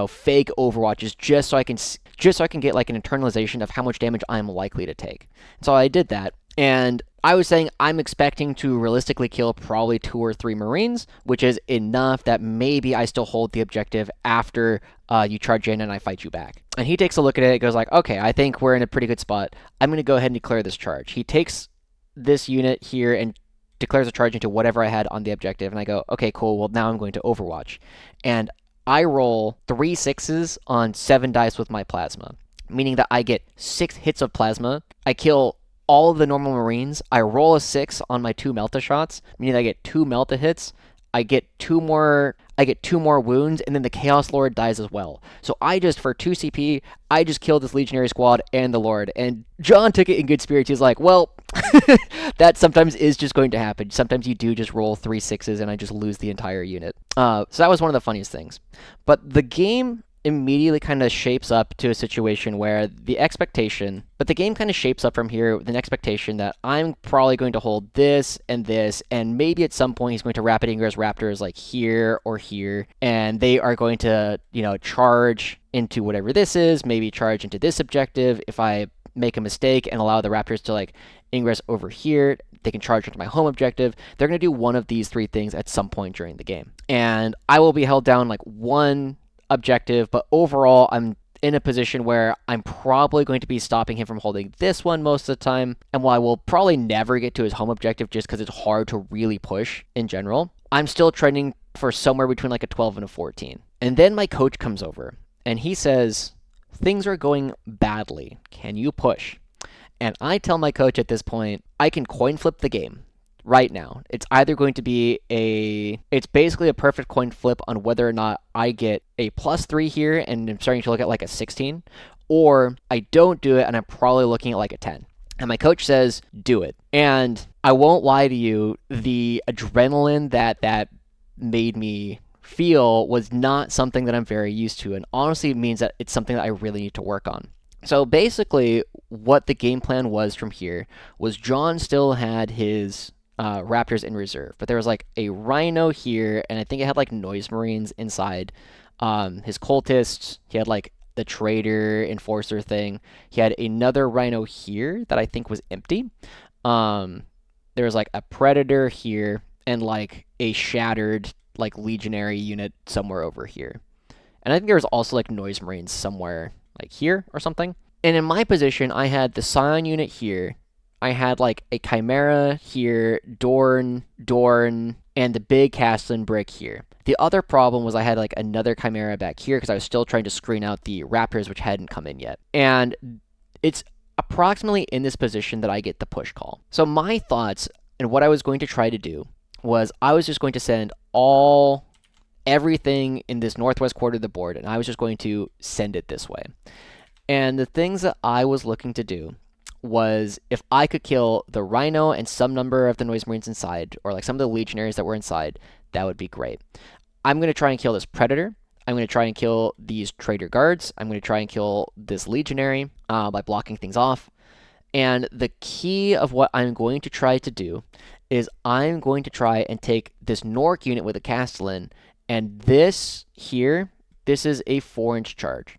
fake overwatches just so I can get like an internalization of how much damage I'm likely to take. So I did that. And I was saying I'm expecting to realistically kill probably 2 or 3 Marines, which is enough that maybe I still hold the objective after you charge in and I fight you back. And he takes a look at it and goes like, okay, I think we're in a pretty good spot. I'm going to go ahead and declare this charge. He takes this unit here and declares a charge into whatever I had on the objective. And I go, okay, cool. Well, now I'm going to overwatch. And I roll 3 6s on 7 dice with my plasma, meaning that I get 6 hits of plasma. I kill all of the normal Marines. I roll a 6 on my 2 Melta shots, meaning I get 2 Melta hits. I get 2 more wounds, and then the Chaos Lord dies as well. So for 2 CP, I just killed this Legionary squad and the Lord. And John took it in good spirits. He's like, well, that sometimes is just going to happen. Sometimes you do just roll 3 6s and I just lose the entire unit. So that was one of the funniest things. But the game immediately kind of shapes up to a situation where the game kind of shapes up from here with an expectation that I'm probably going to hold this, and maybe at some point he's going to rapid ingress Raptors like here or here, and they are going to, charge into whatever this is, maybe charge into this objective. If I make a mistake and allow the Raptors to like ingress over here, they can charge into my home objective. They're going to do one of these 3 things at some point during the game. And I will be held down like one objective, but overall I'm in a position where I'm probably going to be stopping him from holding this one most of the time, and while I will probably never get to his home objective just because it's hard to really push in general, I'm still trending for somewhere between like a 12 and a 14. And then my coach comes over and he says, things are going badly, can you push? And I tell my coach at this point, I can coin flip the game right now. It's either going to be it's basically a perfect coin flip on whether or not I get a +3 here and I'm starting to look at like a 16, or I don't do it and I'm probably looking at like a 10. And my coach says, do it. And I won't lie to you, the adrenaline that made me feel was not something that I'm very used to, and honestly it means that it's something that I really need to work on. So basically what the game plan was from here was John still had his Raptors in reserve, but there was like a Rhino here, and I think it had like Noise Marines inside. His cultists, he had like the Trader Enforcer thing. He had another Rhino here that I think was empty. There was like a Predator here and like a Shattered like Legionary unit somewhere over here. And I think there was also like Noise Marines somewhere like here or something. And in my position, I had the Scion unit here. I had like a Chimera here, Dorn, and the big Castellan brick here. The other problem was I had like another Chimera back here because I was still trying to screen out the Raptors, which hadn't come in yet. And it's approximately in this position that I get the push call. So my thoughts and what I was going to try to do was I was just going to send everything in this northwest quarter of the board, and I was just going to send it this way. And the things that I was looking to do was if I could kill the Rhino and some number of the Noise Marines inside, or like some of the Legionaries that were inside, that would be great. I'm going to try and kill this Predator. I'm going to try and kill these Traitor Guards. I'm going to try and kill this Legionary by blocking things off. And the key of what I'm going to try to do is I'm going to try and take this Nork unit with a Castellan, and this here, this is a 4-inch charge.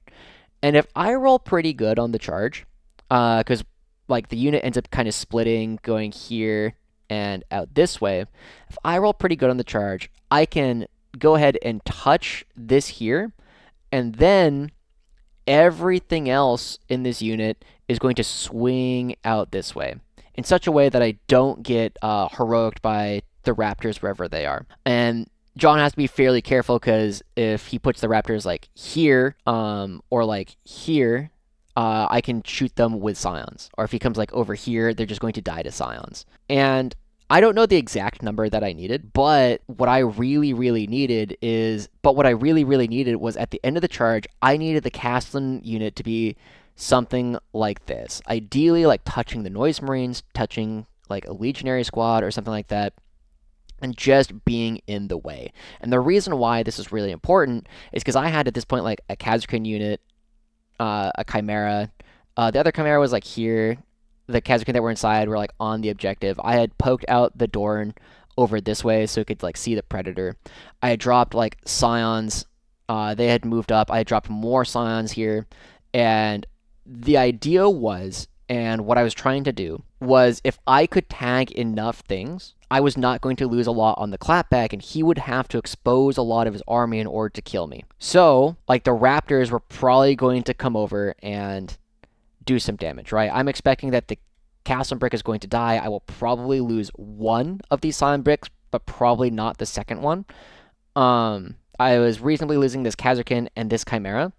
And if I roll pretty good on the charge, because like the unit ends up kind of splitting, going here and out this way, if I roll pretty good on the charge, I can go ahead and touch this here, and then everything else in this unit is going to swing out this way in such a way that I don't get heroicked by the Raptors wherever they are. And John has to be fairly careful because if he puts the Raptors like here or like here, I can shoot them with Scions. Or if he comes like over here, they're just going to die to Scions. And I don't know the exact number that I needed, but what I really, really needed was at the end of the charge, I needed the Castellan unit to be something like this. Ideally, like touching the Noise Marines, touching like a Legionary squad or something like that, and just being in the way. And the reason why this is really important is because I had at this point like a Kasrkin unit, a Chimera. The other Chimera was like here. The Kasrkin that were inside were like on the objective. I had poked out the Dorn over this way so it could like see the Predator. I had dropped like Scions. They had moved up. I had dropped more Scions here. And the idea was, and what I was trying to do, was if I could tag enough things, I was not going to lose a lot on the clapback, and he would have to expose a lot of his army in order to kill me. So, like, the Raptors were probably going to come over and do some damage, right? I'm expecting that the Castle Brick is going to die. I will probably lose one of these Silent Bricks, but probably not the second one. I was reasonably losing this Kasrkin and this Chimera,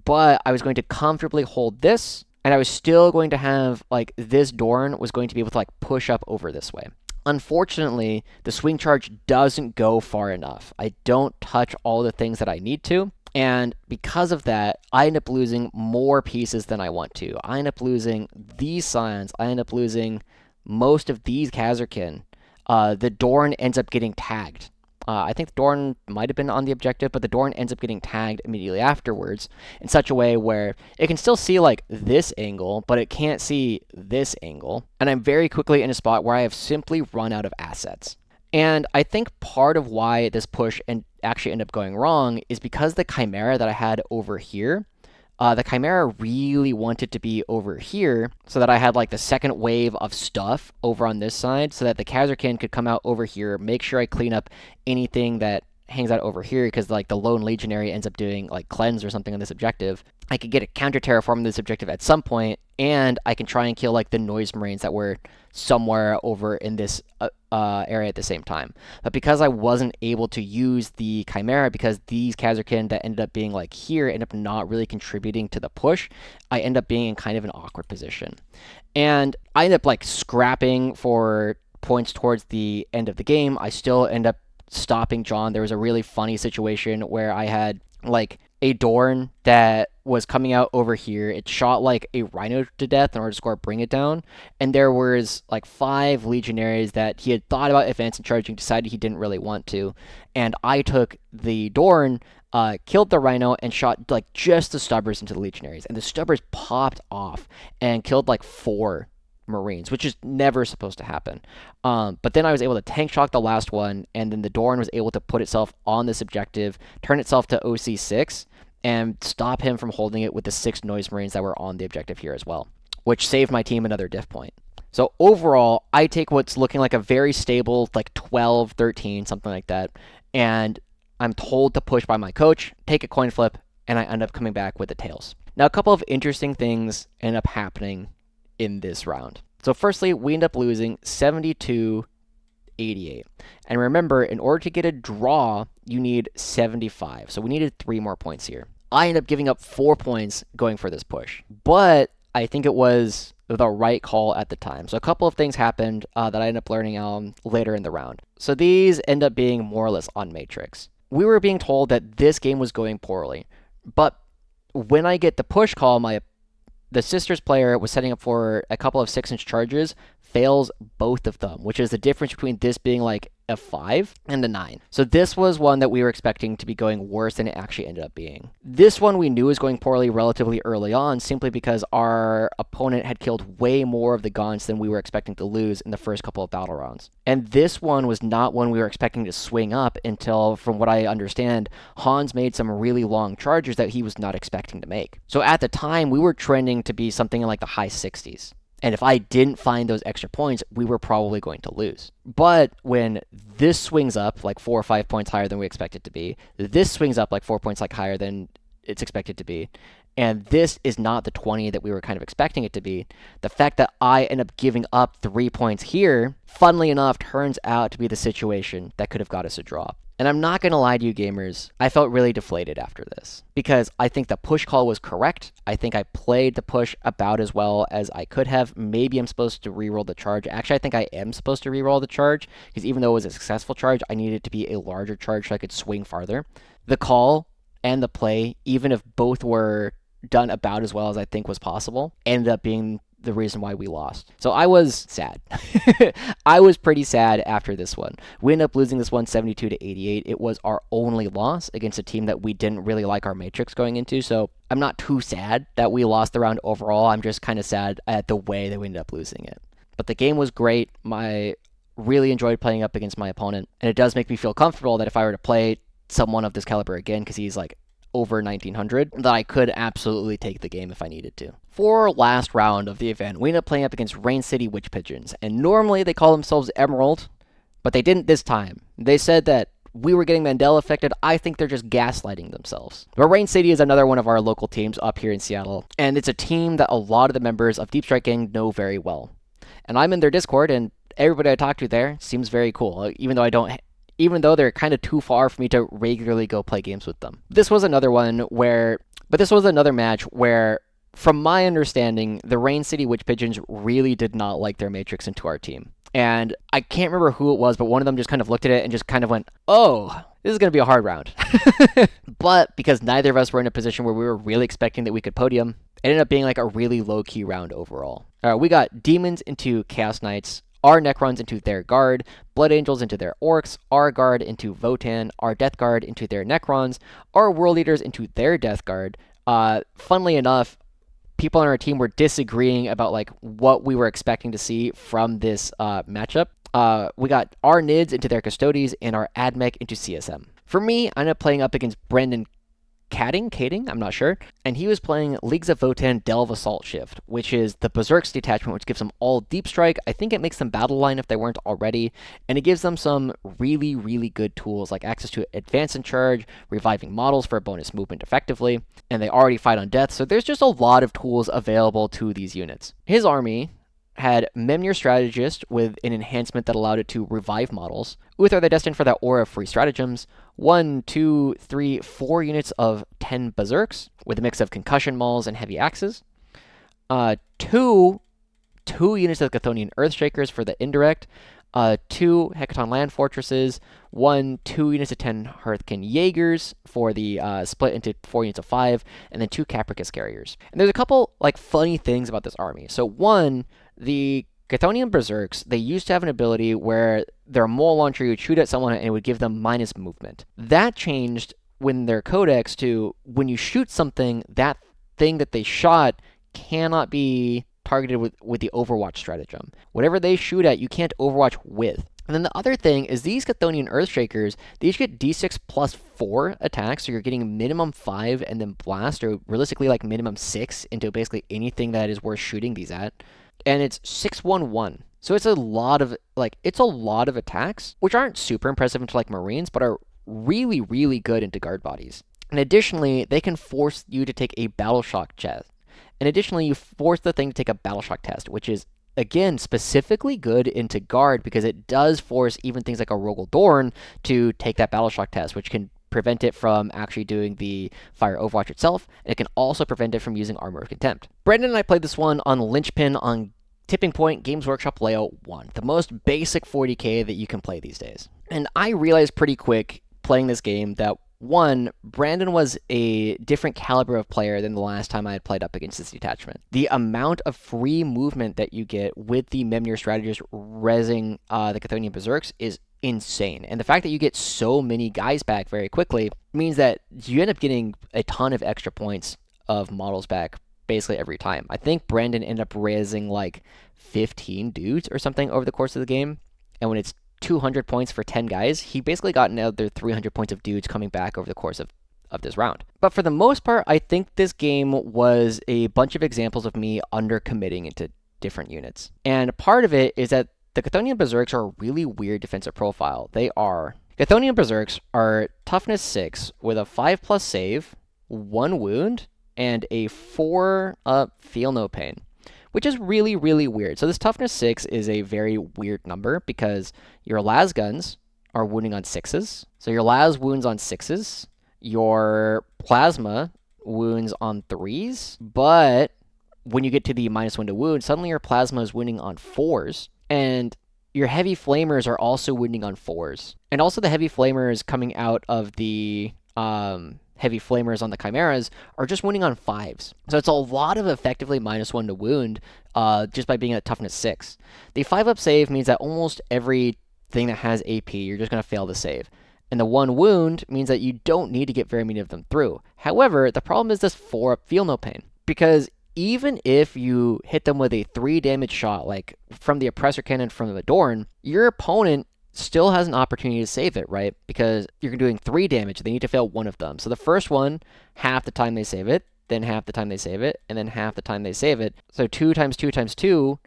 but I was going to comfortably hold this, and I was still going to have, like, this Dorn was going to be able to, like, push up over this way. Unfortunately, the swing charge doesn't go far enough. I don't touch all the things that I need to, and because of that, I end up losing more pieces than I want to. I end up losing these Scions. I end up losing most of these Kasrkin. The Dorn ends up getting tagged. I think the Dorn might have been on the objective, but the Dorn ends up getting tagged immediately afterwards in such a way where it can still see like this angle, but it can't see this angle. And I'm very quickly in a spot where I have simply run out of assets. And I think part of why this push actually ended up going wrong is because the Chimera that I had over here, the Chimera really wanted to be over here so that I had like the second wave of stuff over on this side so that the Kasrkin could come out over here, make sure I clean up anything that hangs out over here because like the lone Legionary ends up doing like cleanse or something on this objective. I could get a counter terraform on this objective at some point, and I can try and kill like the Noise Marines that were somewhere over in this area at the same time. But because I wasn't able to use the Chimera, because these Kasrkin that ended up being like here end up not really contributing to the push, I end up being in kind of an awkward position. And I end up like scrapping for points towards the end of the game. I still end up stopping John. There was a really funny situation where I had like a Dorn that was coming out over here. It shot like a Rhino to death in order to score Bring It Down, and there was like 5 Legionaries that he had thought about advancing charging, decided he didn't really want to, and I took the Dorn, killed the Rhino, and shot like just the Stubbers into the Legionaries, and the Stubbers popped off and killed like 4 Marines, which is never supposed to happen. But then I was able to tank shock the last one, and then the Dorn was able to put itself on this objective, turn itself to OC6, and stop him from holding it with the 6 Noise Marines that were on the objective here as well, which saved my team another diff point. So overall, I take what's looking like a very stable, like 12, 13, something like that, and I'm told to push by my coach, take a coin flip, and I end up coming back with the tails. Now, a couple of interesting things end up happening in this round. So firstly, we end up losing 72-88. And remember, in order to get a draw, you need 75. So we needed 3 more points here. I end up giving up 4 points going for this push. But I think it was the right call at the time. So a couple of things happened that I ended up learning later in the round. So these end up being more or less on Matrix. We were being told that this game was going poorly. But when I get the push call, my the Sisters player was setting up for a couple of 6-inch charges, fails both of them, which is the difference between this being like a 5 and a 9. So this was one that we were expecting to be going worse than it actually ended up being. This one we knew was going poorly relatively early on, simply because our opponent had killed way more of the Gaunts than we were expecting to lose in the first couple of battle rounds. And this one was not one we were expecting to swing up until, from what I understand, Hans made some really long charges that he was not expecting to make. So at the time, we were trending to be something in like the high 60s. And if I didn't find those extra points, we were probably going to lose. But when this swings up like 4 or 5 points higher than we expect it to be, this swings up like 4 points like higher than it's expected to be, and this is not the 20 that we were kind of expecting it to be, the fact that I end up giving up 3 points here, funnily enough, turns out to be the situation that could have got us a draw. And I'm not going to lie to you gamers, I felt really deflated after this, because I think the push call was correct. I think I played the push about as well as I could have. Maybe I'm supposed to reroll the charge. Actually, I think I am supposed to reroll the charge, because even though it was a successful charge, I needed it to be a larger charge so I could swing farther. The call and the play, even if both were done about as well as I think was possible, ended up being the reason why we lost. So I was sad. I was pretty sad after this one. We ended up losing this one 72-88. It was our only loss against a team that we didn't really like our matrix going into, so I'm not too sad that we lost the round overall. I'm just kind of sad at the way that we ended up losing it. But the game was great. I really enjoyed playing up against my opponent, and it does make me feel comfortable that if I were to play someone of this caliber again, because he's like over 1900, that I could absolutely take the game if I needed to. For our last round of the event, we ended up playing up against Rain City Witch Pigeons, and normally they call themselves Emerald, but they didn't this time. They said that we were getting Mandela affected. I think they're just gaslighting themselves. But Rain City is another one of our local teams up here in Seattle, and it's a team that a lot of the members of Deepstrike Gang know very well. And I'm in their Discord, and everybody I talk to there seems very cool, even though they're kind of too far for me to regularly go play games with them. This was another match where, from my understanding, the Rain City Witch Pigeons really did not like their matrix into our team. And I can't remember who it was, but one of them just kind of looked at it and just kind of went, oh, this is going to be a hard round. But because neither of us were in a position where we were really expecting that we could podium, it ended up being like a really low-key round overall. We got Demons into Chaos Knights, our Necrons into their Guard, Blood Angels into their Orcs, our Guard into Votann, our Death Guard into their Necrons, our World Eaters into their Death Guard. Funnily enough, people on our team were disagreeing about like what we were expecting to see from this matchup. We got our Nids into their Custodes and our Admech into CSM. For me, I ended up playing up against Brendan Kading, I'm not sure, and he was playing Leagues of Votann Delve Assault Shift, which is the Berserks detachment, which gives them all deep strike. I think it makes them battle line if they weren't already, and it gives them some really, really good tools, like access to Advance and Charge, reviving models for bonus movement effectively, and they already fight on death, so there's just a lot of tools available to these units. His army had Memnir Strategist with an enhancement that allowed it to revive models. Uthar the Destined for that aura of free stratagems. 1, 2, 3, 4 units of 10 Berserks with a mix of concussion mauls and heavy axes. 2 units of Chthonian Earthshakers for the indirect. 2 Hecaton Land Fortresses. 2 units of 10 Hearthkin Jaegers for the split into 4 units of 5. And then 2 Capricus Carriers. And there's a couple like funny things about this army. So one, the Chthonian Berserks, they used to have an ability where their mole launcher would shoot at someone and it would give them minus movement. That changed when their codex to when you shoot something, that thing that they shot cannot be targeted with the Overwatch stratagem. Whatever they shoot at, you can't Overwatch with. And then the other thing is these Chthonian Earthshakers, they each get d6 plus 4 attacks, so you're getting minimum 5 and then blast, or realistically like minimum 6 into basically anything that is worth shooting these at. And it's 611. So it's a lot of attacks, which aren't super impressive into like Marines, but are really, really good into guard bodies. And additionally, they can force you to take a battle shock test. And additionally, you force the thing to take a battle shock test, which is, again, specifically good into guard because it does force even things like a Rogal Dorn to take that battle shock test, which can prevent it from actually doing the fire Overwatch itself, and it can also prevent it from using Armor of Contempt. Brendan and I played this one on Linchpin on Tipping Point Games Workshop Layout 1, the most basic 40k that you can play these days. And I realized pretty quick playing this game that One, Brandon was a different caliber of player than the last time I had played up against this detachment. The amount of free movement that you get with the Memnir strategist rezzing the Chthonian Berserks is insane. And the fact that you get so many guys back very quickly means that you end up getting a ton of extra points of models back basically every time. I think Brandon ended up raising like 15 dudes or something over the course of the game. And when it's 200 points for 10 guys, he basically got another 300 points of dudes coming back over the course of this round. But for the most part, I think this game was a bunch of examples of me undercommitting into different units. And part of it is that the Chthonian Berserks are a really weird defensive profile. Chthonian Berserks are toughness 6 with a 5+ save, 1 wound, and a 4 feel no pain, which is really, really weird. So this toughness 6 is a very weird number because your las guns are wounding on 6s. So your las wounds on 6s. Your plasma wounds on 3s. But when you get to the -1 to wound, suddenly your plasma is wounding on 4s. And your heavy flamers are also wounding on 4s. And also the heavy flamers coming out of the heavy flamers on the chimeras are just wounding on 5s. So it's a lot of effectively -1 to wound just by being at toughness 6. The 5-up save means that almost everything that has AP, you're just going to fail to save. And the 1 wound means that you don't need to get very many of them through. However, the problem is this 4-up feel no pain. Because even if you hit them with a 3 damage shot, like from the Oppressor Cannon from the Dorn, your opponent still has an opportunity to save it, right? Because you're doing 3 damage, they need to fail 1 of them. So the first one, half the time they save it, then half the time they save it, and then half the time they save it. So 2 times 2 times 2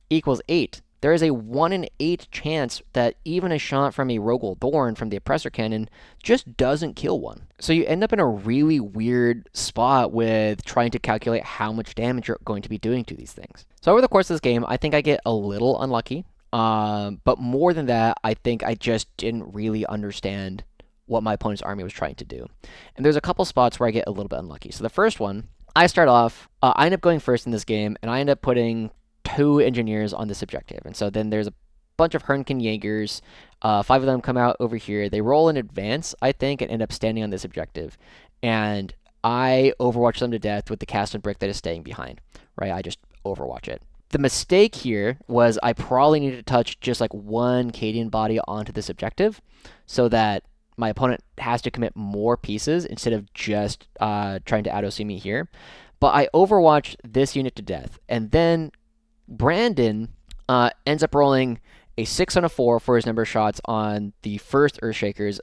equals 8. There is a 1 in 8 chance that even a shot from a Rogal Dorn from the Oppressor Cannon just doesn't kill one. So you end up in a really weird spot with trying to calculate how much damage you're going to be doing to these things. So over the course of this game, I think I get a little unlucky. But more than that, I think I just didn't really understand what my opponent's army was trying to do. And there's a couple spots where I get a little bit unlucky. So the first one, I start off, I end up going first in this game, and I end up putting 2 engineers on this objective. And so then there's a bunch of Hernkin Jaegers. 5 of them come out over here. They roll in advance, I think, and end up standing on this objective. And I overwatch them to death with the cast and brick that is staying behind, right? I just overwatch it. The mistake here was I probably needed to touch just like 1 Cadian body onto this objective so that my opponent has to commit more pieces instead of just trying to auto-see me here. But I overwatched this unit to death. And then Brandon ends up rolling a 6 on a 4 for his number of shots on the first Earthshakers.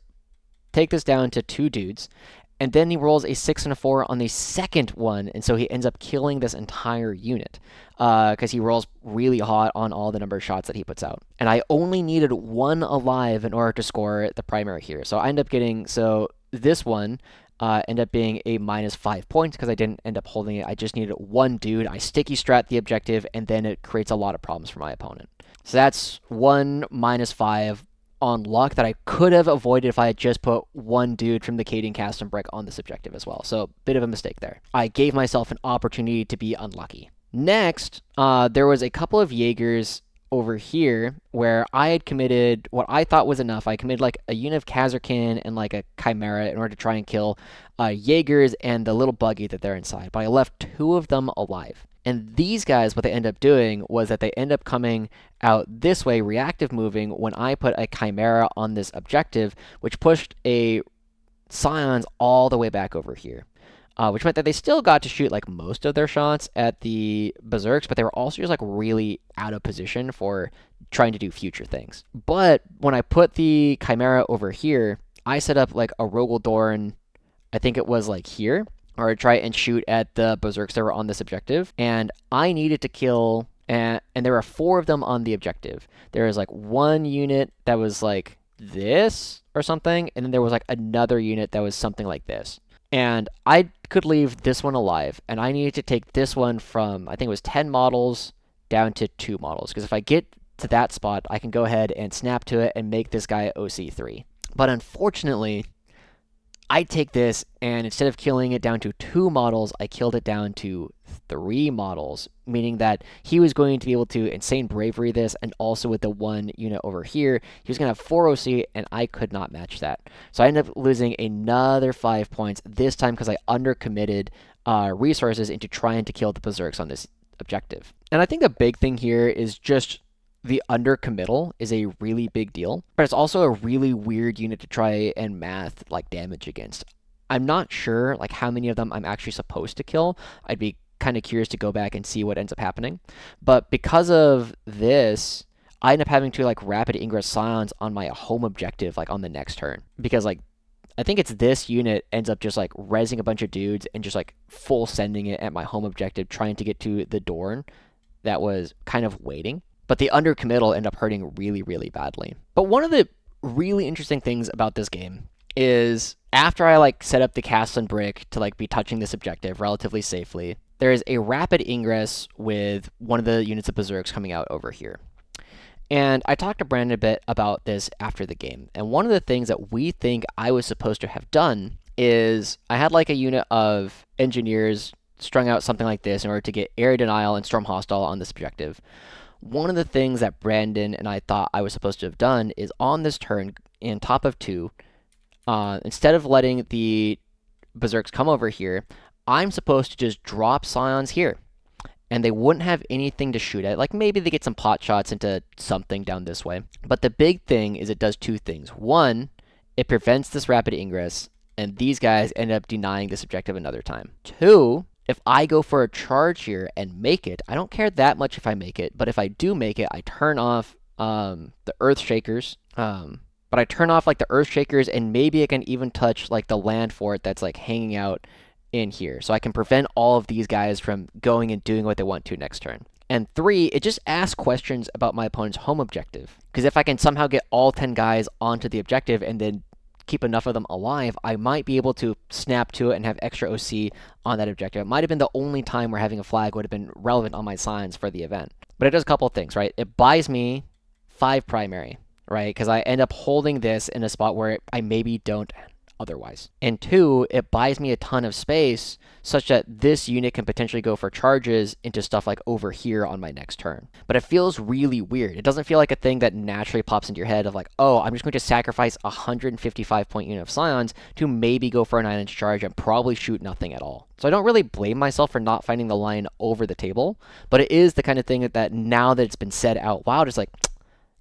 Take this down to 2 dudes. And then he rolls a 6 and a 4 on the second one, and so he ends up killing this entire unit because he rolls really hot on all the number of shots that he puts out. And I only needed 1 alive in order to score the primary here. So I end up getting, so this one ended up being a -5 points because I didn't end up holding it. I just needed 1 dude. I sticky strat the objective, and then it creates a lot of problems for my opponent. So that's 1 -5 on luck that I could have avoided if I had just put 1 dude from the Cadian Castellan brick on this objective as well. So, bit of a mistake there. I gave myself an opportunity to be unlucky. Next, there was a couple of Jaegers over here where I had committed what I thought was enough. I committed like a unit of Kasrkin and like a Chimera in order to try and kill Jaegers and the little buggy that they're inside. But I left 2 of them alive. And these guys, what they end up doing was that they end up coming out this way, reactive moving, when I put a Chimera on this objective, which pushed a Scions all the way back over here. Which meant that they still got to shoot like most of their shots at the Berserks, but they were also just like really out of position for trying to do future things. But when I put the Chimera over here, I set up like a Rogal Dorn, I think it was like here, or try and shoot at the Berserks that were on this objective. And I needed to kill, and there are 4 of them on the objective. There was like 1 unit that was like this or something, and then there was like another unit that was something like this. And I could leave this one alive, and I needed to take this one from, I think it was 10 models down to 2 models. Because if I get to that spot, I can go ahead and snap to it and make this guy OC3. But unfortunately, I take this, and instead of killing it down to 2 models, I killed it down to 3 models, meaning that he was going to be able to insane bravery this, and also with the 1 unit over here, he was going to have 4 OC, and I could not match that. So I ended up losing another 5 points, this time because I undercommitted resources into trying to kill the Berserks on this objective. And I think the big thing here is just the undercommittal is a really big deal, but it's also a really weird unit to try and math like damage against. I'm not sure like how many of them I'm actually supposed to kill. I'd be kind of curious to go back and see what ends up happening. But because of this, I end up having to like rapid ingress Scions on my home objective like on the next turn. Because like I think it's this unit ends up just like rezzing a bunch of dudes and just like full sending it at my home objective, trying to get to the Dorn that was kind of waiting. But the undercommittal ended up hurting really, really badly. But one of the really interesting things about this game is after I like set up the Castellan brick to like be touching this objective relatively safely, there is a rapid ingress with one of the units of Berserks coming out over here. And I talked to Brandon a bit about this after the game. And one of the things that we think I was supposed to have done is I had like a unit of engineers strung out something like this in order to get area denial and storm hostile on this objective. One of the things that Brandon and I thought I was supposed to have done is on this turn, in top of 2, instead of letting the Berserks come over here, I'm supposed to just drop Scions here. And they wouldn't have anything to shoot at. Like, maybe they get some pot shots into something down this way. But the big thing is it does 2 things. 1, it prevents this rapid ingress, and these guys end up denying this objective another time. 2, if I go for a charge here and make it, I don't care that much if I make it, but if I do make it, I turn off the Earth Shakers. But I turn off like the Earth Shakers, and maybe I can even touch like the land fort that's like hanging out in here. So I can prevent all of these guys from going and doing what they want to next turn. And 3, it just asks questions about my opponent's home objective. Because if I can somehow get all 10 guys onto the objective and then keep enough of them alive, I might be able to snap to it and have extra OC on that objective. It might have been the only time where having a flag would have been relevant on my Scions for the event. But it does a couple of things, right? It buys me 5 primary, right? Because I end up holding this in a spot where I maybe don't otherwise. And 2, it buys me a ton of space such that this unit can potentially go for charges into stuff like over here on my next turn. But it feels really weird. It doesn't feel like a thing that naturally pops into your head of like, oh, I'm just going to sacrifice a 155 point unit of Scions to maybe go for a 9-inch charge and probably shoot nothing at all. So I don't really blame myself for not finding the line over the table, but it is the kind of thing that now that it's been said out loud, it's like,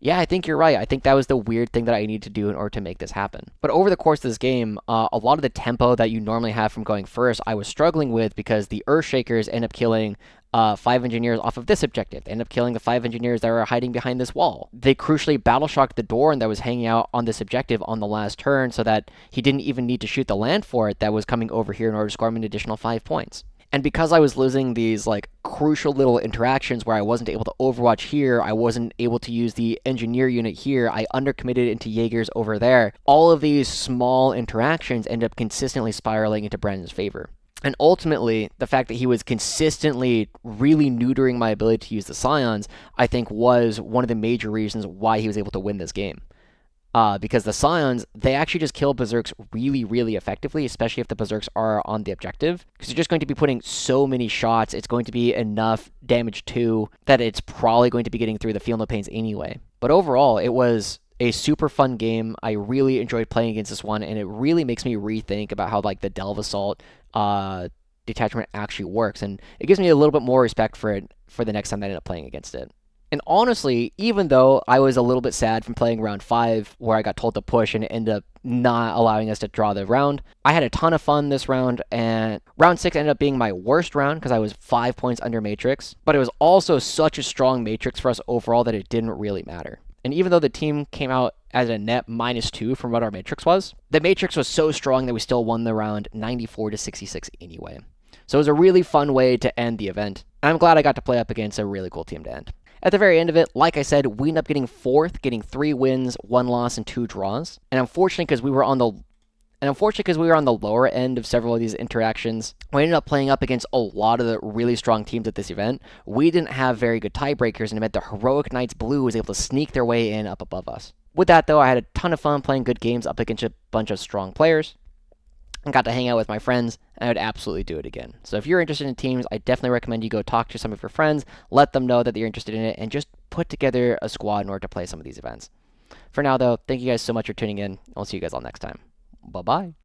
yeah, I think you're right. I think that was the weird thing that I need to do in order to make this happen. But over the course of this game, a lot of the tempo that you normally have from going first, I was struggling with because the Earthshakers end up killing 5 engineers off of this objective. They end up killing the 5 engineers that are hiding behind this wall. They crucially battle shocked the Dorn that was hanging out on this objective on the last turn so that he didn't even need to shoot the land fort that was coming over here in order to score him an additional 5 points. And because I was losing these like crucial little interactions where I wasn't able to overwatch here, I wasn't able to use the engineer unit here, I undercommitted into Jaegers over there. All of these small interactions end up consistently spiraling into Brandon's favor. And ultimately, the fact that he was consistently really neutering my ability to use the Scions, I think was one of the major reasons why he was able to win this game. Because the Scions, they actually just kill Berserks really, really effectively, especially if the Berserks are on the objective. Because you're just going to be putting so many shots, it's going to be enough damage too, that it's probably going to be getting through the Feel No Pains anyway. But overall, it was a super fun game. I really enjoyed playing against this one, and it really makes me rethink about how like the Delve Assault detachment actually works. And it gives me a little bit more respect for it for the next time I end up playing against it. And honestly, even though I was a little bit sad from playing round 5, where I got told to push and it ended up not allowing us to draw the round, I had a ton of fun this round, and round 6 ended up being my worst round because I was 5 points under Matrix, but it was also such a strong Matrix for us overall that it didn't really matter. And even though the team came out as a net -2 from what our Matrix was, the Matrix was so strong that we still won the round 94-66 anyway. So it was a really fun way to end the event. I'm glad I got to play up against a really cool team to end. At the very end of it, like I said, we ended up getting 4th, getting 3 wins, 1 loss, and 2 draws. And unfortunately, because we were on the lower end of several of these interactions, we ended up playing up against a lot of the really strong teams at this event. We didn't have very good tiebreakers, and it meant the Heroic Knights Blue was able to sneak their way in up above us. With that, though, I had a ton of fun playing good games up against a bunch of strong players. and got to hang out with my friends, and I would absolutely do it again. So if you're interested in teams, I definitely recommend you go talk to some of your friends, let them know that you're interested in it, and just put together a squad in order to play some of these events. For now, though, thank you guys so much for tuning in. I'll see you guys all next time. Bye-bye.